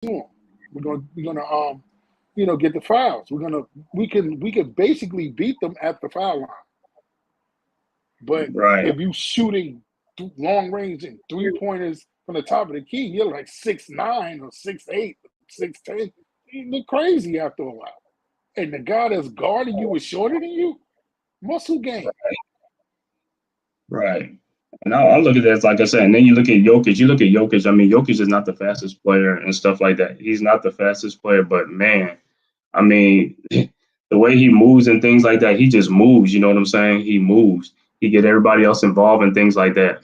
to him. We're gonna get the fouls. We can basically beat them at the foul line. But Right. if you shooting long range and 3-pointers from the top of the key, you're like 6'9" or 6'8", 6'10". You look crazy after a while. And the guy that's guarding you is shorter than you. Muscle game. Right. And I look at that as, like I said, and then you look at Jokic. You look at Jokic. I mean, Jokic is not the fastest player and stuff like that. He's not the fastest player, but man, I mean, the way he moves and things like that, he just moves. You know what I'm saying? He moves. He get everybody else involved and things like that.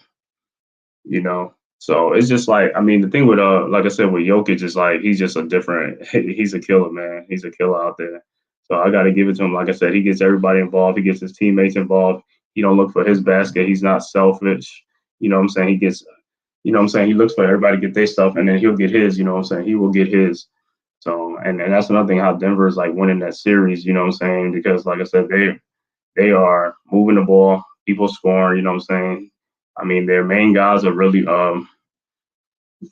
You know. So it's just like, I mean, the thing with like I said, with Jokic is like he's just a different. He's a killer, man. He's a killer out there. So I got to give it to him. Like I said, he gets everybody involved. He gets his teammates involved. He don't look for his basket. He's not selfish. You know what I'm saying? He gets. You know what I'm saying? He looks for everybody to get their stuff, and then he'll get his. You know what I'm saying? He will get his. So, and that's another thing how Denver is like winning that series. You know what I'm saying? Because like I said, they are moving the ball, people scoring. You know what I'm saying? I mean, their main guys are really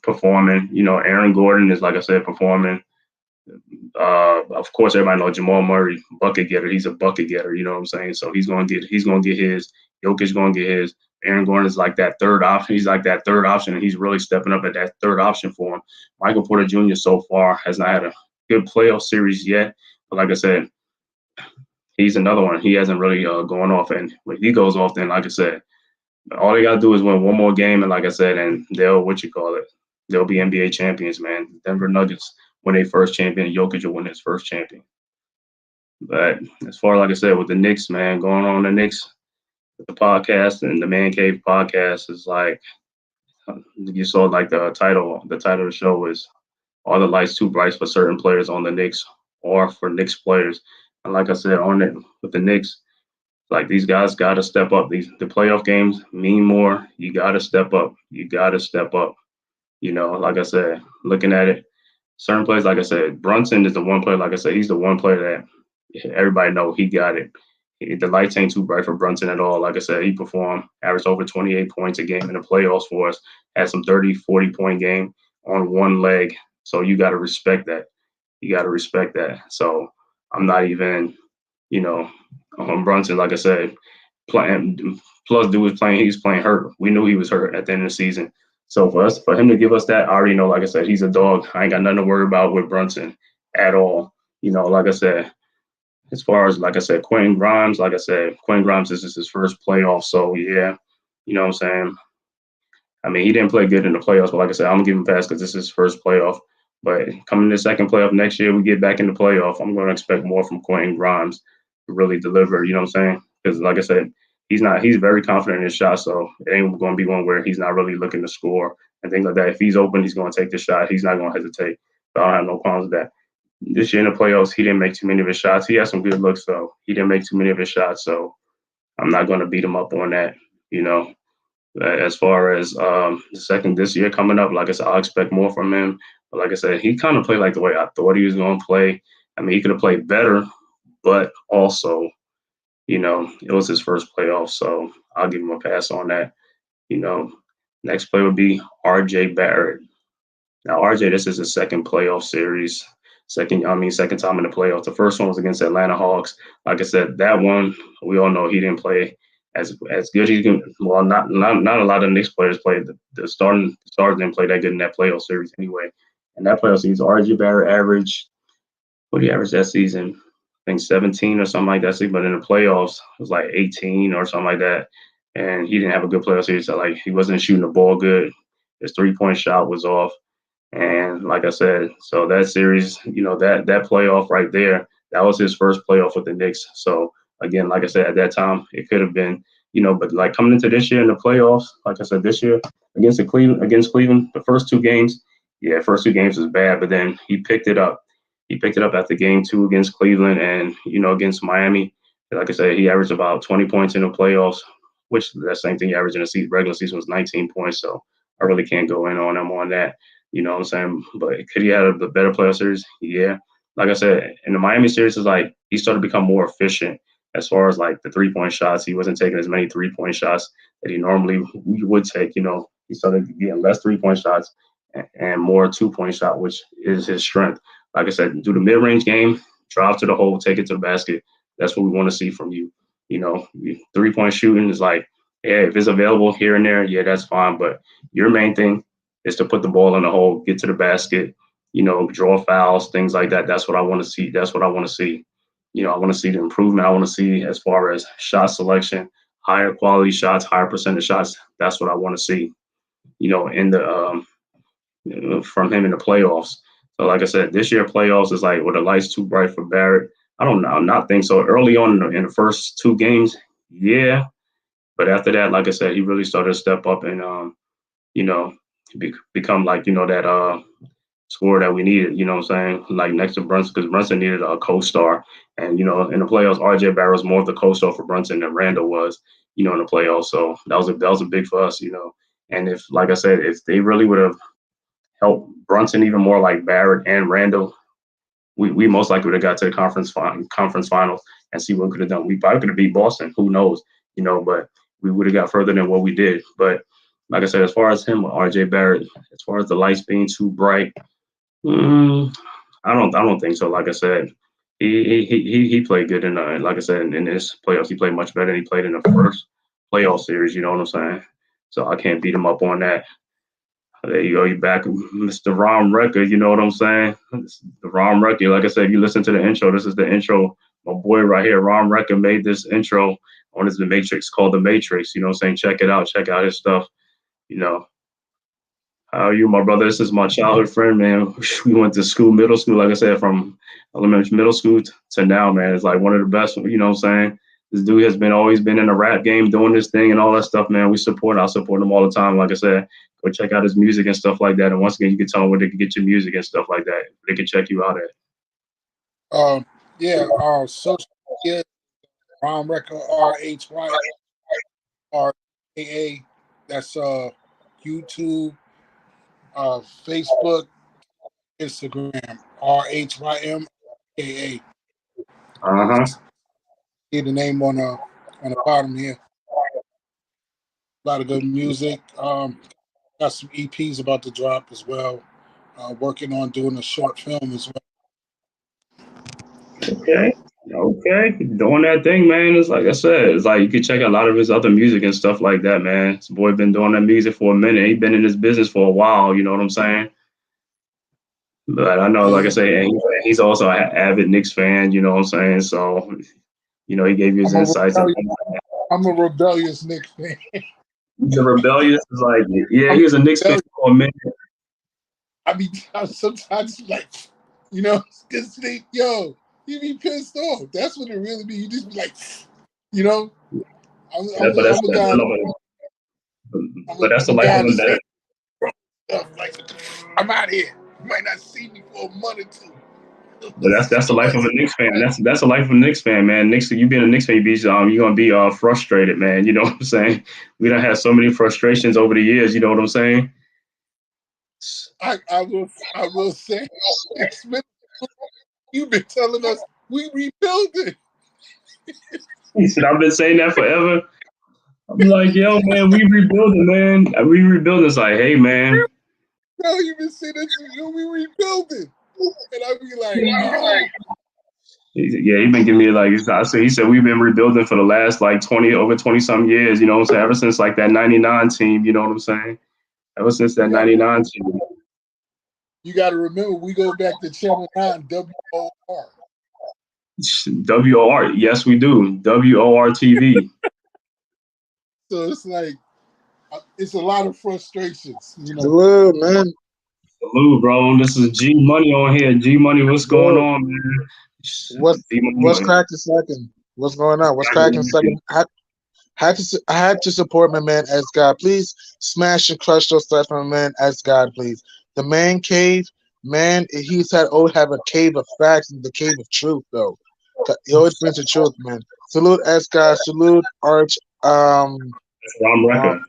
performing. You know, Aaron Gordon is, like I said, performing. Of course, everybody knows Jamal Murray, bucket getter. He's a bucket getter. You know what I'm saying? So he's gonna get his. Jokic gonna get his. Aaron Gordon is like that third option. He's like that third option, and he's really stepping up at that third option for him. Michael Porter Jr. so far has not had a good playoff series yet, but like I said, he's another one. He hasn't really gone off, and when he goes off, then like I said, all they gotta do is win one more game, and like I said, and they'll they'll be NBA champions, man. Denver Nuggets win their first champion. Jokic will win his first champion. But as far like I said, with the Knicks, man, going on the Knicks, the podcast and the Man Cave podcast is like you saw like the title of the show is "Are the Lights Too Bright for Certain Players on the Knicks or for Knicks players?" And like I said, on it with the Knicks, like these guys got to step up. The playoff games mean more. You got to step up. You got to step up. You know, like I said, looking at it, certain players, like I said, Brunson is the one player. Like I said, he's the one player that everybody know he got it. The lights ain't too bright for Brunson at all. Like I said, he performed, averaged over 28 points a game in the playoffs for us, had some 30, 40-point game on one leg. So you got to respect that. You got to respect that. So I'm not even, you know, on Brunson, like I said, playing. Plus, dude was playing. He was playing hurt. We knew he was hurt at the end of the season. So for him to give us that, I already know. Like I said, he's a dog. I ain't got nothing to worry about with Brunson at all. You know, like I said, as far as like I said, Quentin Grimes, like I said, Quentin Grimes, this is his first playoff. So yeah, you know what I'm saying. I mean, he didn't play good in the playoffs, but like I said, I'm gonna give him a pass because this is his first playoff. But coming to the second playoff next year, we get back in the playoff. I'm going to expect more from Quentin Grimes to really deliver. You know what I'm saying? Because like I said, he's very confident in his shot, so it ain't going to be one where he's not really looking to score and things like that. If he's open, he's going to take the shot. He's not going to hesitate. So I don't have no problems with that. This year in the playoffs, he didn't make too many of his shots. He had some good looks, though. He didn't make too many of his shots, so I'm not going to beat him up on that. You know, as far as the second this year coming up, like I said, I'll expect more from him. But like I said, he kind of played like the way I thought he was going to play. I mean, he could have played better, but also, you know, it was his first playoff, so I'll give him a pass on that. You know, next play would be R.J. Barrett. Now, RJ, this is his second playoff series. Second time in the playoffs. The first one was against Atlanta Hawks. Like I said, that one we all know he didn't play as good as he can. Well, not a lot of Knicks players played. The stars didn't play that good in that playoff series anyway. And that playoff series, RJ Barrett averaged what did he average that season? I think 17 or something like that. But in the playoffs, it was like 18 or something like that. And he didn't have a good playoff series. So like he wasn't shooting the ball good. His 3-point shot was off. And like I said, so that series, you know, that playoff right there, that was his first playoff with the Knicks. So again, like I said, at that time, it could have been, you know, but like coming into this year in the playoffs, like I said, this year against Cleveland, the first two games, yeah, first two games was bad, but then he picked it up. He picked it up after game two against Cleveland and, you know, against Miami. Like I said, he averaged about 20 points in the playoffs, which the same thing he averaged in the regular season was 19 points. So I really can't go in on him on that. You know what I'm saying? But could he have a better playoff series? Yeah. Like I said, in the Miami series, is like he started to become more efficient as far as like the 3-point shots. He wasn't taking as many 3-point shots that he normally would take. You know, he started getting less 3-point shots and more 2-point shot, which is his strength. Like I said, do the mid range game, drive to the hole, take it to the basket. That's what we want to see from you. 3-point shooting is like, yeah, if it's available here and there, yeah, that's fine. But your main thing is to put the ball in the hole, get to the basket, draw fouls, things like that. That's what I want to see. That's what I want to see. I want to see the improvement. I want to see as far as shot selection, higher quality shots, higher percentage shots. That's what I want to see. In the from him in the playoffs. So, like I said, this year playoffs is like, the lights too bright for Barrett? I don't know, not think so. Early on in the first 2 games, yeah, but after that, like I said, he really started to step up and you know, become like that scorer that we needed. You know what I'm saying? Like next to Brunson, because Brunson needed a co-star, and in the playoffs, RJ Barrett was more of the co-star for Brunson than Randall was. In the playoffs, so that was a big for us. And if, like I said, if they really would have help Brunson even more like Barrett and Randall, we most likely would have got to the conference finals and see what we could have done. We probably could have beat Boston. Who knows? But we would have got further than what we did. But like I said, as far as him, RJ Barrett, as far as the lights being too bright, I don't think so. Like I said, he played good like I said, in this playoffs, he played much better than he played in the first playoff series. You know what I'm saying? So I can't beat him up on that. There you go. You back, Mr. Rom Record. You know what I'm saying? It's the Rom Record. Like I said, you listen to the intro. This is the intro. My boy right here, Rom Record, made this intro on The Matrix, called The Matrix. You know what I'm saying? Check it out. Check out his stuff. How are you, my brother? This is my childhood friend, man. We went to school, middle school, like I said, from elementary, middle school to now, man. It's like one of the best, you know what I'm saying? This dude has always been in the rap game, doing this thing and all that stuff, man. I support him all the time. Like I said, go check out his music and stuff like that. And once again, you can tell them where they can get your music and stuff like that. They can check you out at. Social media, Rom Record, RHYRAA. That's YouTube, Facebook, Instagram, RHYMAA. See the name on the bottom here. A lot of good music. Got some EPs about to drop as well. Working on doing a short film as well. Okay. Doing that thing, man. It's like I said, it's like you can check a lot of his other music and stuff like that, man. This boy been doing that music for a minute. He been in this business for a while, you know what I'm saying? But I know, like I say, and he's also an avid Knicks fan, you know what I'm saying? So, he gave you his insights. I'm a rebellious Knicks fan. He's a rebellious, it's like, yeah, he was a Knicks fan for a minute. I mean, sometimes like, because you be pissed off. That's what it really be. You just be like, But that's the life of a like, I'm out here. You might not see me for a month or two. But that's the life of a Knicks fan. That's the life of a Knicks fan, man. You being a Knicks fan, you're gonna be frustrated, man. You know what I'm saying? We don't have so many frustrations over the years. You know what I'm saying? I will say, you've been telling us we rebuilding. He said, I've been saying that forever. I'm like, yo, man, we rebuilding, man. We rebuilding. It's like, hey, man. No, you've been saying that we rebuilding. And I be like, oh. Yeah, he been giving me he said we've been rebuilding for the last like 20 some years, you know what I'm saying? Ever since like that 99 team, you know what I'm saying? Ever since that 99 team. You got to remember, we go back to Channel 9, WOR. WOR, yes, we do. WOR TV. So it's like, it's a lot of frustrations. Salute, man. Salute, bro. This is G Money on here. G Money, what's going on, man? What's cracking second? What's going on? What's cracking second? I had to support my man as God. Please smash and crush those stuff for my man as God, please. The Man-Cave, man, he's have a cave of facts and the cave of truth, though. He always brings the truth, man. Salute as God. Salute Arch. Rom Record.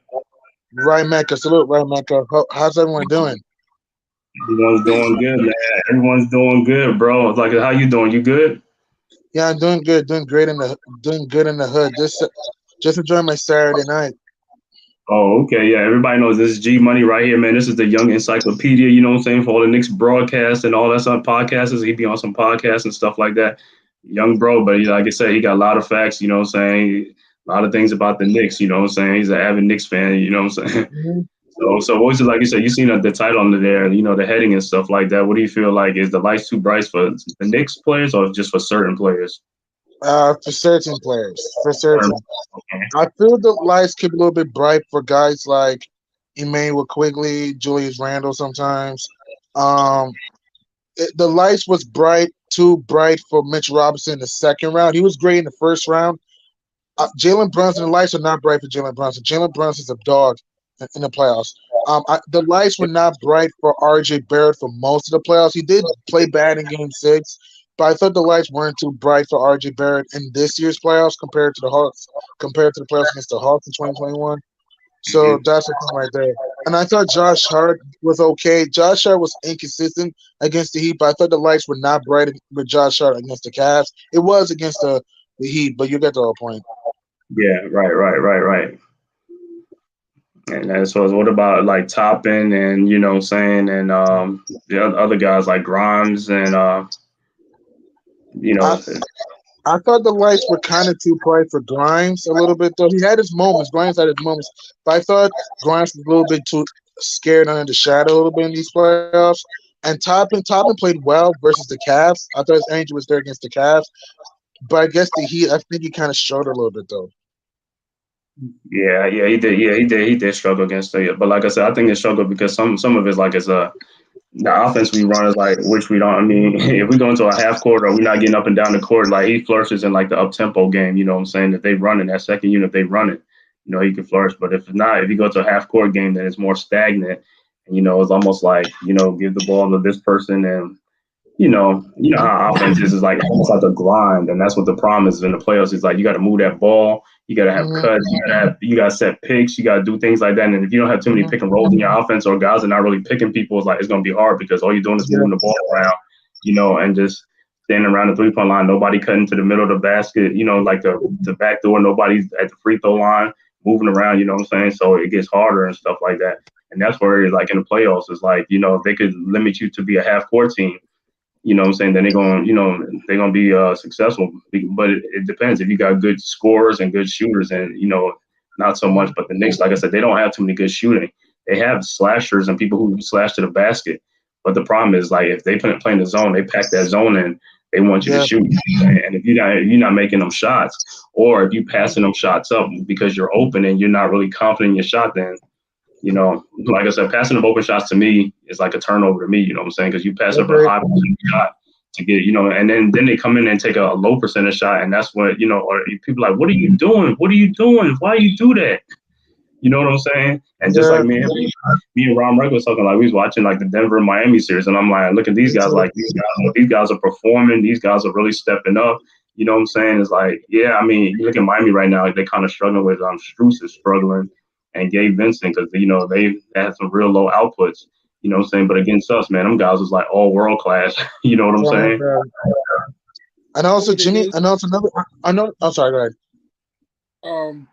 Ryan Mecca. Salute Ryan Mecca. How's everyone doing? Everyone's doing good, man. Everyone's doing good, bro. It's like, how you doing? You good? Yeah, I'm doing good. Doing good in the hood. Just enjoying my Saturday night. Oh, okay, yeah. Everybody knows this is G Money right here, man. This is the young encyclopedia, you know what I'm saying, for all the Knicks broadcasts and all that stuff, podcasts. He be on some podcasts and stuff like that. Young bro, but like I said, he got a lot of facts, you know what I'm saying? A lot of things about the Knicks, you know what I'm saying? He's an avid Knicks fan, you know what I'm saying? Mm-hmm. So what was it, like you said, you seen the title under there, you know, the heading and stuff like that. What do you feel like? Is the lights too bright for the Knicks players or just for certain players? For certain players, for certain. Okay. I feel the lights could be a little bit bright for guys like Emmanuel Quigley, Julius Randle sometimes. Um, the lights was too bright for Mitch Robinson in the second round. He was great in the first round. Jalen Brunson, the lights are not bright for Jalen Brunson. Jalen Brunson's a dog in the playoffs. The lights were not bright for RJ Barrett for most of the playoffs. He did play bad in Game 6, but I thought the lights weren't too bright for RJ Barrett in this year's playoffs compared to the Hawks, compared to the playoffs against the Hawks in 2021. So that's the thing right there. And I thought Josh Hart was okay. Josh Hart was inconsistent against the Heat, but I thought the lights were not bright with Josh Hart against the Cavs. It was against the Heat, but you get the whole point. Yeah, right. And as far as what about like Toppin and you know what I'm saying, and the other guys like Grimes and you know. I thought the lights were kind of too bright for Grimes a little bit, though. He had his moments. Grimes had his moments. But I thought Grimes was a little bit too scared under the shadow a little bit in these playoffs. And Toppin played well versus the Cavs. I thought his energy was there against the Cavs. But I guess I think he kind of struggled a little bit, though. Yeah, he did. Yeah, he did struggle against it. But like I said, I think he struggled because some of it's like it's the offense we run is like, which we don't. I mean, if we go into a half court or we're not getting up and down the court, like he flourishes in like the up tempo game. You know what I'm saying? If they run in that second unit, if they run it, you know, he can flourish. But if not, if you go to a half court game, then it's more stagnant. And you know, it's almost like give the ball to this person and you know how offense is like almost like a grind, and that's what the problem is in the playoffs. It's like you got to move that ball, you got to have cuts, you got to set picks, you got to do things like that. And if you don't have too many pick and rolls in your offense, or guys are not really picking people, it's going to be hard because all you're doing is moving the ball around, and just standing around the 3-point line. Nobody cutting to the middle of the basket, like the back door. Nobody's at the free throw line moving around. You know what I'm saying? So it gets harder and stuff like that. And that's where, like in the playoffs, it's like if they could limit you to be a half court team. You know what I'm saying? Then they're going to be successful. But it depends if you got good scorers and good shooters and, not so much. But the Knicks, like I said, they don't have too many good shooting. They have slashers and people who slash to the basket. But the problem is, like, if they play in the zone, they pack that zone in. They want you to shoot. And if you're not making them shots, or if you're passing them shots up because you're open and you're not really confident in your shot, then like I said, passing of open shots to me is like a turnover to me, you know what I'm saying? Because you pass up a high percentage shot to get, and then they come in and take a low percentage shot, and that's what, or people are like, what are you doing? What are you doing? Why you do that? You know what I'm saying? And just like me and Ron Reck was talking, like we was watching like the Denver Miami series, and I'm like, look at these guys, like these guys are performing, these guys are really stepping up. You know what I'm saying? It's like, yeah, I mean, you look at Miami right now, they're kind of struggling with Strus is struggling. And Gabe Vincent, because they had some real low outputs, you know what I'm saying? But against us, man, them guys was like all world class. You know what I'm saying? And also Jimmy, and also another. I'm sorry, go ahead.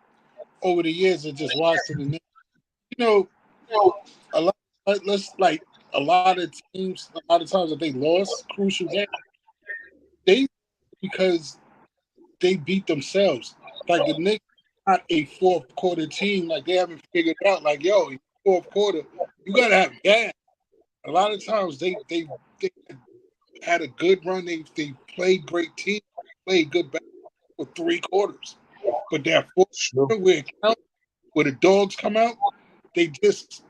Over the years, I just watched it. A lot. A lot of teams, a lot of times that they lost crucial games, because they beat themselves. Like the Knicks. Not a fourth quarter team, like they haven't figured out. Like, yo, in fourth quarter, you gotta have gas. A lot of times they had a good run. They played great team, played good basketball for 3 quarters. But that fourth quarter where the dogs come out, they just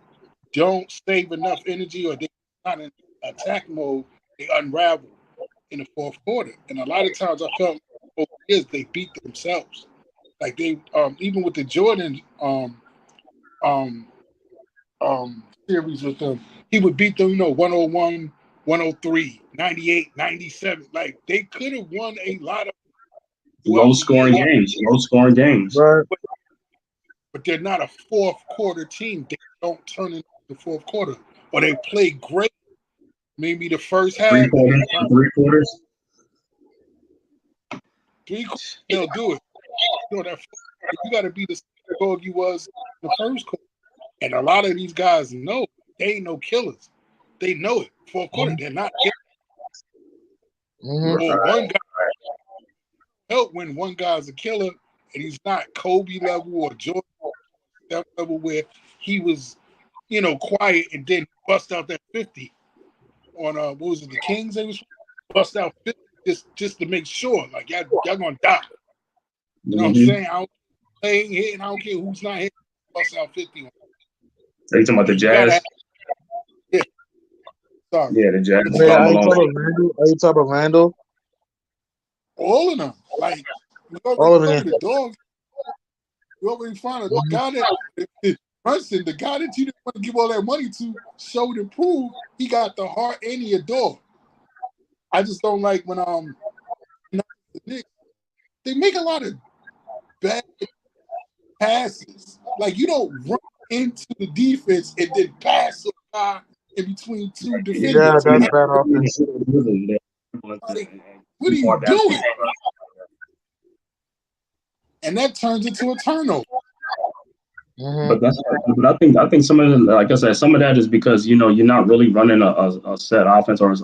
don't save enough energy, or they're not in attack mode. They unravel in the fourth quarter, and a lot of times I felt over years they beat themselves. Like they, even with the Jordan series with them, he would beat them, 101, 103, 98, 97. Like they could have won a lot of low scoring games. Right. But they're not a fourth quarter team. They don't turn into the fourth quarter, or they play great. Maybe the first half. 3 quarters. 3 quarters, they'll do it. That you got to be the dog you was the first quarter. And a lot of these guys know they ain't no killers. They know it. Fourth quarter, they're not killers. Or one guy help when one guy's a killer and he's not Kobe level or Jordan level where he was, quiet and then bust out that 50 on what was it, the Kings? They was bust out 50 just to make sure, like y'all gonna die. You know what I'm saying? I don't play hitting, I don't care who's not hitting, bust out 50. Are you talking about the Jazz? Yeah. Sorry. Yeah, the Jazz. Yeah, are you talking about Randall? All of them. Like, all of them. The dogs. You already find a guy that Brunson, the guy that you didn't want to give all that money to, showed and proved he got the heart and he a dog. I just don't like when the Knicks, they make a lot of bad passes. Like, you don't run into the defense and then pass a guy in between two defenders. Yeah, that's bad offense. Like, what are you doing? And that turns into a turnover. But I think some of it, like I said, some of that is because you're not really running a set offense or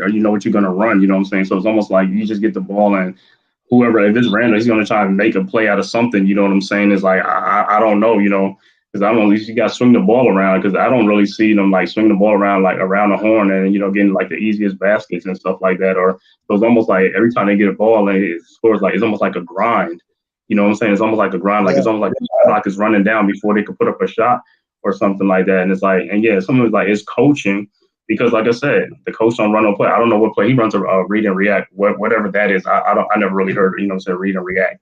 you know what you're gonna run. You know what I'm saying? So it's almost like you just get the ball and whoever, if it's Randall, he's gonna try and make a play out of something. You know what I'm saying? It's like I don't know. Because I don't know, at least you got to swing the ball around because I don't really see them like swing the ball around like around the horn and getting like the easiest baskets and stuff like that. Or so it's almost like every time they get a ball and it scores, like it's almost like a grind. You know what I'm saying? It's almost like a grind, like it's almost like the clock is running down before they could put up a shot or something like that. And it's like, and yeah, some of it's like it's coaching because, like I said, the coach don't run no play. I don't know what play he runs a read and react, whatever that is. I never really heard, read and react.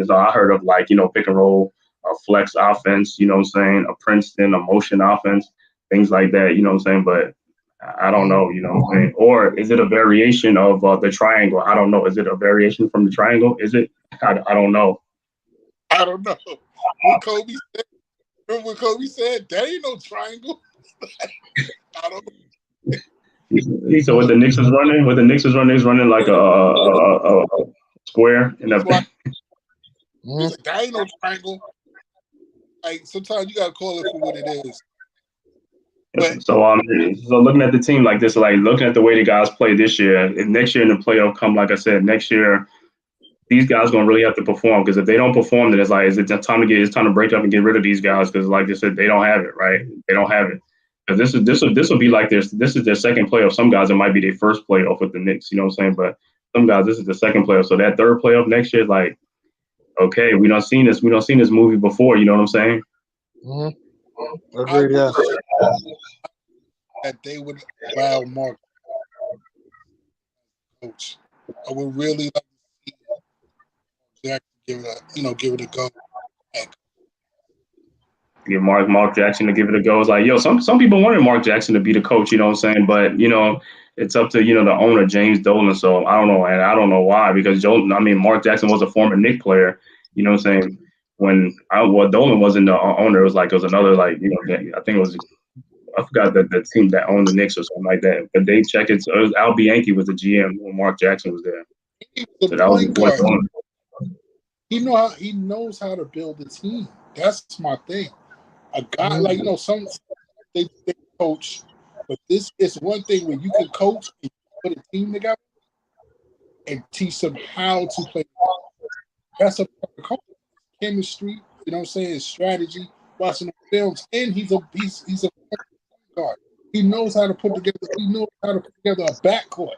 So I heard of like pick and roll, a flex offense. You know what I'm saying? A Princeton, a motion offense, things like that. You know what I'm saying? But I don't know. You know what I'm saying? Or is it a variation of the triangle? I don't know. Is it a variation from the triangle? Is it? I don't know. I don't know. What Kobe said. Remember what Kobe said? That ain't no triangle. I don't know. He said what the Knicks is running. What the Knicks is running like a square. And like, that ain't no triangle. Like sometimes you gotta call it for what it is. But, so looking at the team like this, like looking at the way the guys play this year, and next year in the playoff come, like I said, next year. These guys gonna really have to perform because if they don't perform, then it's like it's time to break up and get rid of these guys because, like I said, they don't have it, right? They don't have it because this will be like this is their second playoff. Some guys it might be their first playoff with the Knicks, you know what I'm saying? But some guys this is the second playoff, so that third playoff next year is like, okay, we don't seen this movie before, you know what I'm saying? Agreed, yes. That they would allow Mark coach. I would really like. Give it a go. Give Mark Jackson to give it a go. It's like, some people wanted Mark Jackson to be the coach, you know what I'm saying? But it's up to the owner James Dolan. So I don't know, and I don't know why because Mark Jackson was a former Knicks player. You know what I'm saying? When Dolan wasn't the owner, it was another I think it was. I forgot the team that owned the Knicks or something like that. But they checked it. So it was Al Bianchi was the GM when Mark Jackson was there. So that was before Dolan. He knows how to build a team. That's my thing. A guy some they coach, but this is one thing where you can coach and put a team together and teach them how to play. That's a coach. Chemistry, you know what I'm saying, strategy, watching the films, and he's a guard. He knows how to put together. He knows how to put together a backcourt.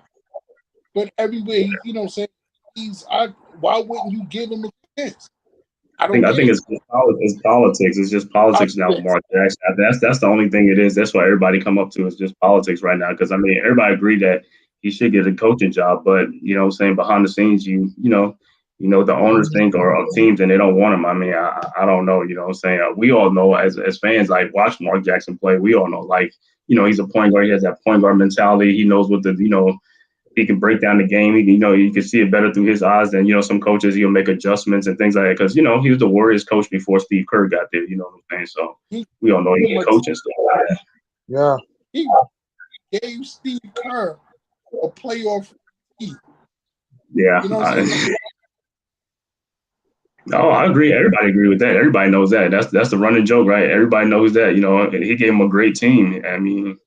But everywhere, you know what I'm saying, why wouldn't you give him a chance? I think it's politics. It's just politics now with Mark Jackson. That's the only thing it is. That's why everybody come up to is just politics right now. Because everybody agree that he should get a coaching job, but you know what I'm saying, behind the scenes, the owners think or teams and they don't want him. I don't know. You know what I'm saying? We all know as fans, like watch Mark Jackson play. We all know, like he's a point guard. He has that point guard mentality. He knows what he can break down the game. You can see it better through his eyes than, some coaches. He'll make adjustments and things like that. Because, he was the Warriors coach before Steve Kerr got there. You know what I'm saying? So we all know he can coach and stuff like that. Yeah. He gave Steve Kerr a playoff team. Yeah. You know what I'm saying? No, I agree. Everybody agree with that. Everybody knows that. That's the running joke, right? Everybody knows that. He gave him a great team. I mean,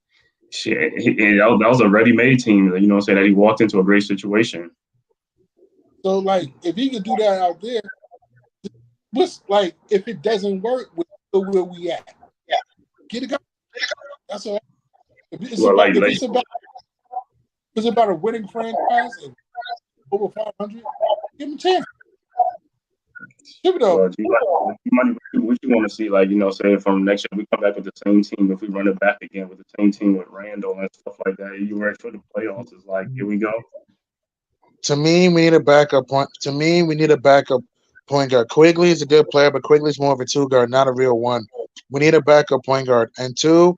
shit, that was a ready-made team. Saying that he walked into a great situation. So, like, if he could do that out there, what's like if it doesn't work, where we at? Get it going. That's all. It's Well, about it's about a winning franchise and over 500. Give him a chance. Give it up. Well, what you want to see, say from next year we come back with the same team. If we run it back again with the same team with Randall and stuff like that, you ready for the playoffs? It's like, here we go. To me, we need a backup point. To me, we need a backup point guard. Quigley is a good player, but Quigley's more of a two guard, not a real one. We need a backup point guard. And two,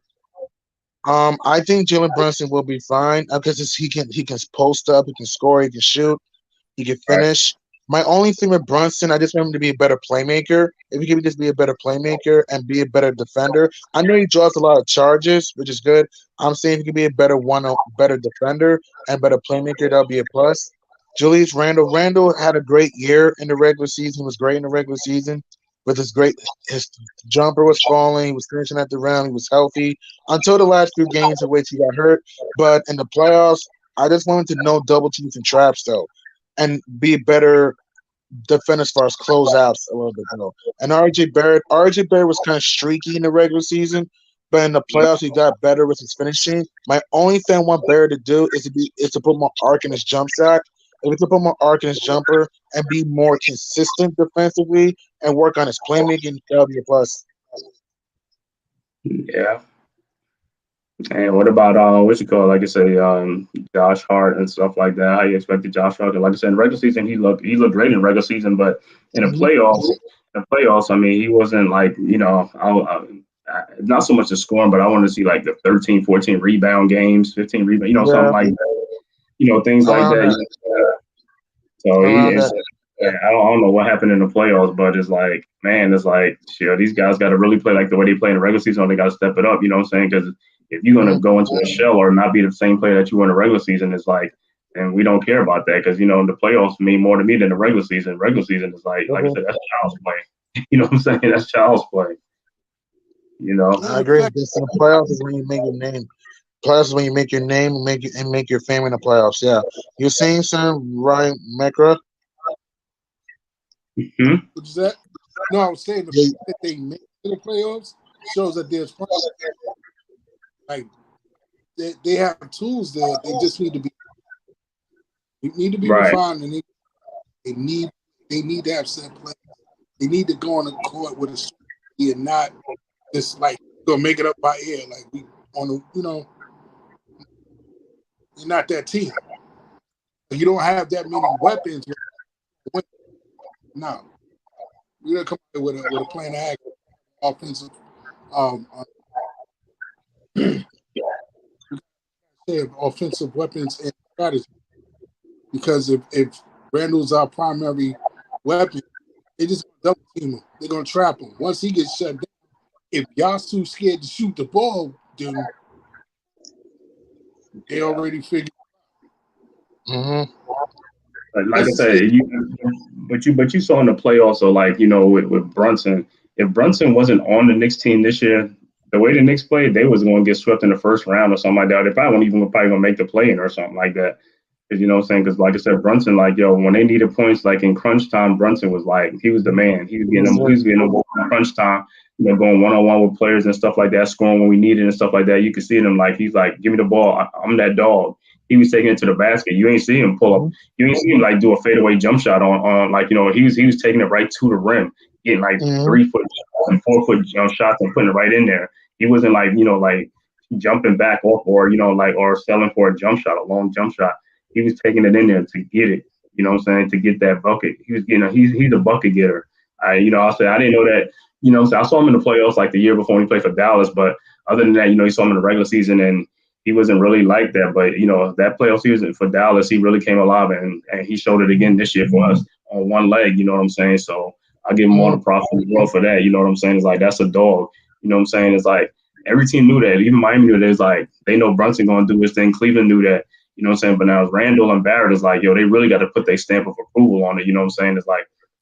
I think Jalen Brunson will be fine because he can post up, he can score, he can shoot, he can finish. My only thing with Brunson, I just want him to be a better playmaker. If he can just be a better playmaker and be a better defender, I know he draws a lot of charges, which is good. I'm saying if he can be a better defender and better playmaker, that'll be a plus. Julius Randle had a great year in the regular season. He was great in the regular season with his jumper was falling. He was finishing at the rim. He was healthy until the last few games in which he got hurt. But in the playoffs, I just wanted to know double teams and traps though, and be better defend as far as closeouts a little bit though. And RJ Barrett was kind of streaky in the regular season, but in the playoffs he got better with his finishing. My only thing I want Barrett to do is to put more arc in his jump shot. If he to put more arc in his jumper and be more consistent defensively and work on his playmaking, that'll be a plus. Yeah. And what about what you call, like I say, Josh Hart and stuff like that? How you expected Josh Hart? Like I said, in regular season he looked great in regular season, but in the playoffs, I mean, he wasn't like not so much the scoring, but I wanted to see like the 13, 14 rebound games, 15 rebound, something like that, things like that. So I don't know what happened in the playoffs, but it's like, man, these guys got to really play like the way they play in the regular season. Or they got to step it up. You know what I'm saying? Because if you're going to go into a shell or not be the same player that you were in the regular season, it's like, and we don't care about that because, the playoffs mean more to me than the regular season. Regular season is like I said, that's child's play. You know what I'm saying? That's child's play. I agree. This in the playoffs is when you make your name. Playoffs is when you make your name and make your fame in the playoffs. Yeah. You're saying, sir, Ryan Mekra? Mm-hmm. What's that? No, I was saying the fact that they make the playoffs shows that there's like they have tools there. They just need to be refined, and they need to have set play. They need to go on the court with a strategy and not just like go make it up by ear. Like we on the you're not that team. You don't have that many weapons. No, you gotta come up with a plan to act offensive. Offensive weapons and strategy. Because if Randall's our primary weapon, they just double team him. They're gonna trap him. Once he gets shut down, if y'all too scared to shoot the ball, then they already figured. Mm-hmm. Like I said, but you saw in the playoffs, so with Brunson, if Brunson wasn't on the Knicks team this year, the way the Knicks played, they was going to get swept in the first round or something like that. They probably going to make the play-in or something like that. Because you know what I'm saying? Because like I said, Brunson, when they needed points, like in crunch time, Brunson was he was the man. He was getting them in crunch time, going one-on-one with players and stuff like that, scoring when we needed and stuff like that. You could see him he's like, give me the ball. I'm that dog. He was taking it to the basket. You ain't see him pull up. You ain't see him do a fadeaway jump shot on he was taking it right to the rim, getting 3 foot and 4 foot shots and putting it right in there. He wasn't jumping back off or or selling for a jump shot, a long jump shot. He was taking it in there to get it. You know what I'm saying? To get that bucket. He was getting he's a bucket getter. I said I didn't know that. So I saw him in the playoffs the year before when he played for Dallas, but other than that, you saw him in the regular season and he wasn't really like that. But that playoff season for Dallas, he really came alive and he showed it again this year for us on one leg. You know what I'm saying? So I give him all the props in the world for that. You know what I'm saying? It's that's a dog. You know what I'm saying? It's every team knew that. Even Miami knew that. It's they know Brunson going to do his thing. Cleveland knew that. You know what I'm saying? But now Randall and Barrett is yo, they really got to put their stamp of approval on it. You know what I'm saying? It's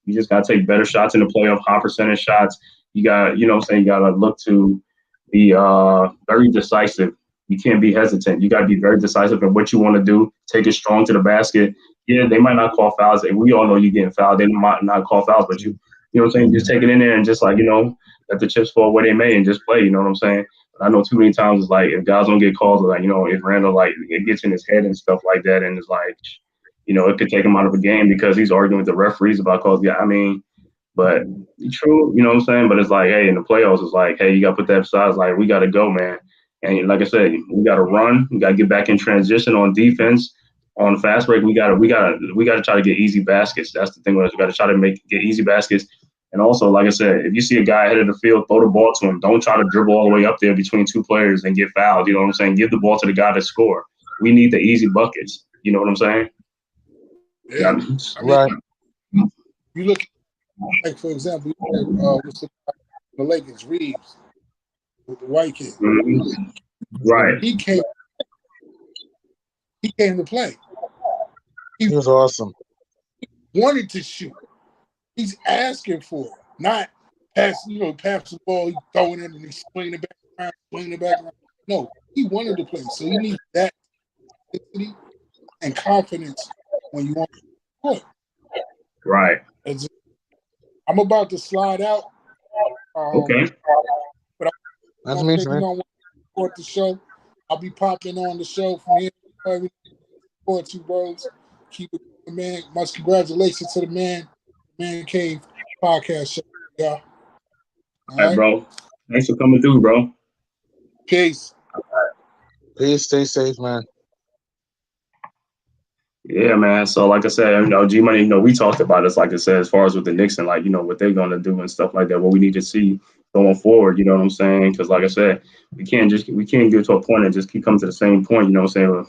You just got to take better shots in the playoff, high percentage shots. You got, you know what I'm saying, you got to look to be very decisive. You can't be hesitant. You got to be very decisive in what you want to do. Take it strong to the basket. Yeah, they might not call fouls. And we all know you're getting fouled. They might not call fouls, but you know what I'm saying? Just take it in there and just like, let the chips fall where they may and just play. You know what I'm saying? But I know too many times it's like if guys don't get calls, like, if Randall, like, it gets in his head and stuff like that. And it's like, it could take him out of a game because he's arguing with the referees about calls. Yeah, I mean, but true, you know what I'm saying? But it's like, hey, in the playoffs, it's like, hey, you got to put that aside. It's like, we got to go, man. And like I said, we got to run. We got to get back in transition on defense. On fast break, we got to try to get easy baskets. That's the thing with us. We got to try to get easy baskets. And also, like I said, if you see a guy ahead of the field, throw the ball to him. Don't try to dribble all the way up there between two players and get fouled. You know what I'm saying? Give the ball to the guy to score. We need the easy buckets. You know what I'm saying? Yeah. I mean, right. You look, like, for example, what's the Lakers, Reeves, with the white kid. Mm-hmm. Right. He came to play. He was awesome. He wanted to shoot. He's asking for it, not pass the ball, he's throwing it and he's swinging it back around. No, he wanted to play. So you need that intensity and confidence when you want to play. Right. I'm about to slide out. Okay. But I'm going to support the show. I'll be popping on the show from here. Support you, bros. Keep it, man. Much congratulations to the Man-Cave podcast show, y'all. All right, bro. Thanks for coming through, bro. Peace. Peace. Stay safe, man. Yeah, man. So, like I said, G Money, we talked about this, like I said, as far as with the Knicks and, like, what they're going to do and stuff like that, what we need to see going forward, you know what I'm saying? Because, like I said, we can't get to a point and just keep coming to the same point, you know what I'm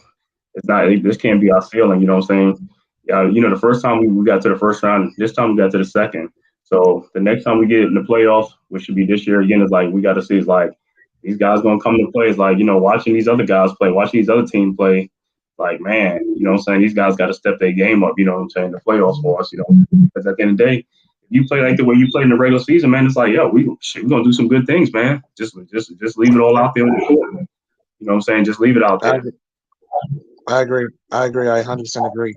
saying? This can't be our feeling, you know what I'm saying? The first time we got to the first round, this time we got to the second. So the next time we get in the playoffs, which should be this year again, is like we got to see is like these guys going to come to play. It's like, watching these other guys play, watching these other teams play, like, man, you know what I'm saying? These guys got to step their game up, you know what I'm saying, the playoffs for us, because at the end of the day, if you play like the way you play in the regular season, man, it's like, yo, we're going to do some good things, man. Just leave it all out there on the court. You know what I'm saying? Just leave it out there. I agree. I 100% agree.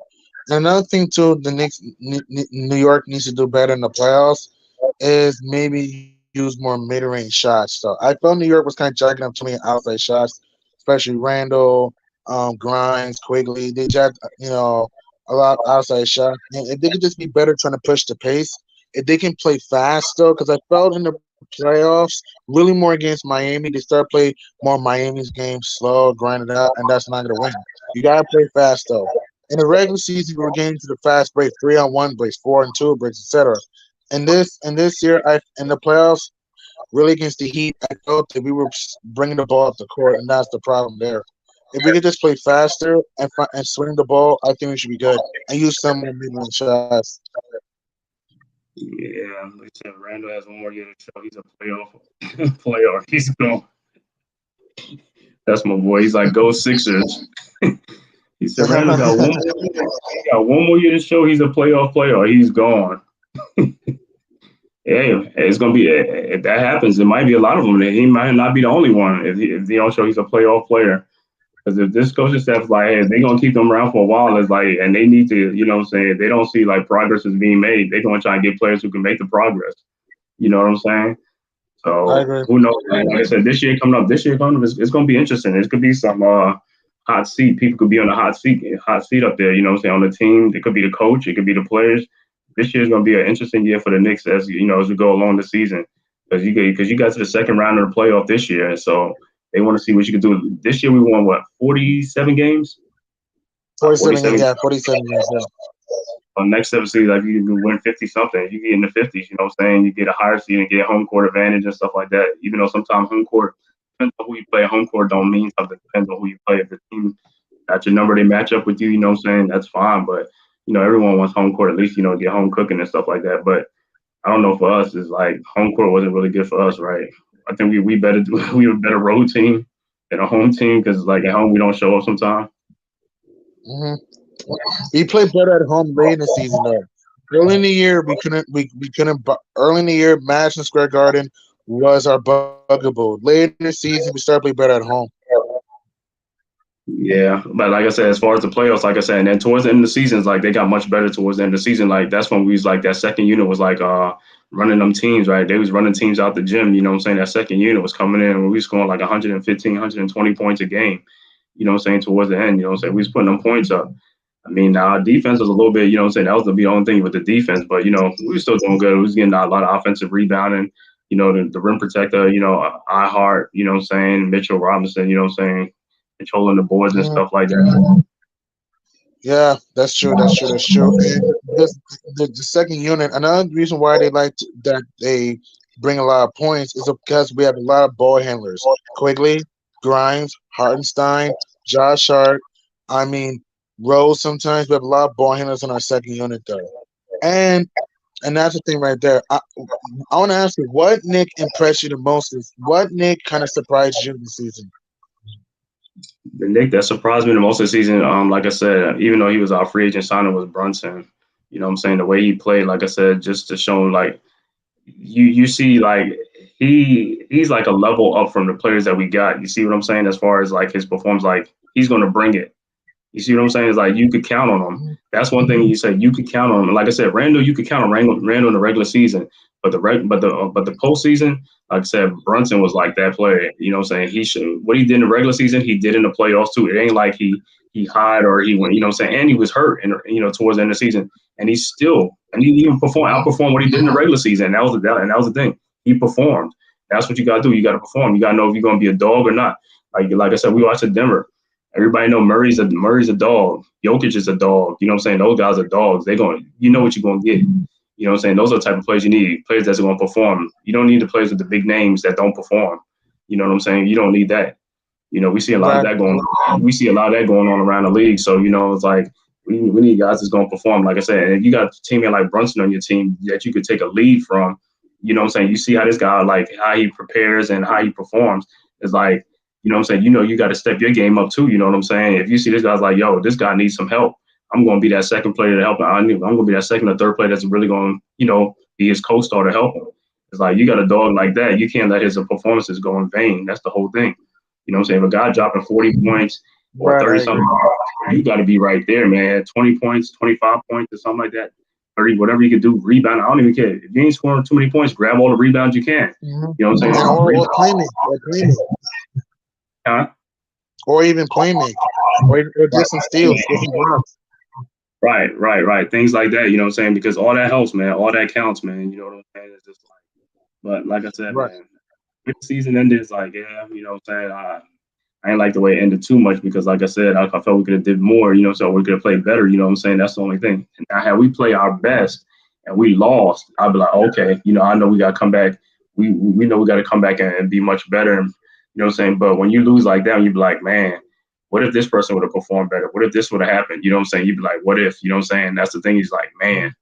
Another thing too, the Knicks, New York needs to do better in the playoffs is maybe use more mid-range shots. So I felt New York was kind of jacking up too many outside shots, especially Randall, Grimes, Quigley. They jacked, a lot of outside shots. And if they could just be better trying to push the pace, if they can play fast though, because I felt in the playoffs really more against Miami, they start play more Miami's game slow, grind it out, and that's not going to win. You got to play fast though. In the regular season, we were getting to the fast break, 3-on-1 breaks, 4-and-2 breaks, etc. And this year, in the playoffs, really against the Heat, I felt that we were bringing the ball up the court, and that's the problem there. If we could just play faster and swing the ball, I think we should be good and use some more mid-range shots. Yeah, like I said, Randall has one more year to show. He's a playoff. He's gone. That's my boy. He's like, go Sixers. He said Randall got one more year to show he's a playoff player. He's gone. Yeah, it's gonna be if that happens, it might be a lot of them. He might not be the only one if they don't show he's a playoff player. Because if this coaching staff's like, hey, they're gonna keep them around for a while, it's like, and they need to, you know what I'm saying, they don't see like progress is being made. They're gonna try and get players who can make the progress. You know what I'm saying? So who knows? Man? Like I said, this year coming up, it's gonna be interesting. It could be some hot seat. People could be on the hot seat up there. You know what I'm saying? On the team, it could be the coach, it could be the players. This year is gonna be an interesting year for the Knicks as we go along the season, because you got to the second round of the playoff this year, and so they want to see what you can do. This year we won 47 games. 47 games. 47 games. Yeah. On next 7 seasons, like you can win 50 something. You get in the 50s. You know what I'm saying? You get a higher seed and get home court advantage and stuff like that. Even though sometimes home court depends on who you play. Home court don't mean something. It depends on who you play. If the team got your number, they match up with you. You know what I'm saying? That's fine. But everyone wants home court at least. Get home cooking and stuff like that. But I don't know, for us, it's like home court wasn't really good for us, right? I think we were a better road team than a home team, because like at home we don't show up sometimes. Mm-hmm. We play better at home late in the season though. Early in the year, early in the year, Madison Square Garden was our bugaboo. Later in the season, we started playing better at home. Yeah, but like I said, as far as the playoffs, like I said, and then towards the end of the seasons, like they got much better towards the end of the season. Like that's when we was like that second unit was like running them teams, right? They was running teams out the gym, you know what I'm saying? That second unit was coming in and we was scoring like 115, 120 points a game, you know what I'm saying, towards the end, you know what I'm saying? We was putting them points up. I mean, our defense was a little bit, you know what I'm saying, that was the only thing with the defense, but you know, we were still doing good. We was getting a lot of offensive rebounding, you know, the rim protector, you know, iHeart, you know what I'm saying, Mitchell Robinson, you know what I'm saying, controlling the boards and stuff like that. Yeah, that's true. That's true. That's true. And the second unit, another reason why that they bring a lot of points is because we have a lot of ball handlers: Quigley, Grimes, Hartenstein, Josh Hart. I mean, Rose. Sometimes we have a lot of ball handlers in our second unit, though. And and that's the thing right there. I want to ask you, what Nick impressed you the most? What Nick kind of surprised you this season? The Nick that surprised me the most this season, like I said, even though he was our free agent signing, was Brunson. You know what I'm saying? The way he played, like I said, just to show him like you see like he's like a level up from the players that we got. You see what I'm saying? As far as like his performance, like he's gonna bring it. You see what I'm saying? It's like you could count on him. That's one thing you said you could count on him. Like I said, Randall, you could count on Randall in the regular season, but the postseason, like I said, Brunson was like that player. You know what I'm saying? He should what he did in the regular season, he did in the playoffs too. It ain't like he hid or he went. You know what I'm saying? And he was hurt, and you know towards the end of the season, and he even outperformed what he did in the regular season. And that was the thing. He performed. That's what you got to do. You got to perform. You got to know if you're gonna be a dog or not. Like I said, we watched Denver. Everybody know Murray's a dog. Jokic is a dog. You know what I'm saying? Those guys are dogs. You know what you're going to get. You know what I'm saying? Those are the type of players you need. Players that's going to perform. You don't need the players with the big names that don't perform. You know what I'm saying? You don't need that. You know, we see a lot of that going on. We see a lot of that going on around the league. So, you know, it's like we need guys that's going to perform. Like I said, and if you got a teammate like Brunson on your team that you could take a lead from, you know what I'm saying? You see how this guy, like how he prepares and how he performs. It's like, you know what I'm saying? You know, you got to step your game up too. You know what I'm saying? If you see this guy's like, yo, this guy needs some help, I'm going to be that second player to help him. I'm going to be that second or third player that's really going to, you know, be his co-star to help him. It's like you got a dog like that. You can't let his performances go in vain. That's the whole thing. You know what I'm saying? If a guy dropping 40 points or 30-something, you got to be right there, man. 20 points, 25 points or something like that. 30, whatever you can do, rebound. I don't even care. If you ain't scoring too many points, grab all the rebounds you can. You know what I'm saying? Or claim it. Huh? Or even playmaking, or get some steals, get some blocks. Right. Things like that, you know what I'm saying? Because all that helps, man. All that counts, man. You know what I'm saying? It's just like, but like I said, man, if the season ended, it's like, yeah, you know what I'm saying? I ain't like the way it ended too much because, like I said, I felt we could have did more, you know, so we could have played better, you know what I'm saying? That's the only thing. And now, had we played our best and we lost, I'd be like, okay, you know, I know we got to come back. We know we got to come back and be much better. And, you know what I'm saying? But when you lose like that, you'd be like, man, what if this person would have performed better? What if this would have happened? You know what I'm saying? You'd be like, what if? You know what I'm saying? That's the thing. He's like, man,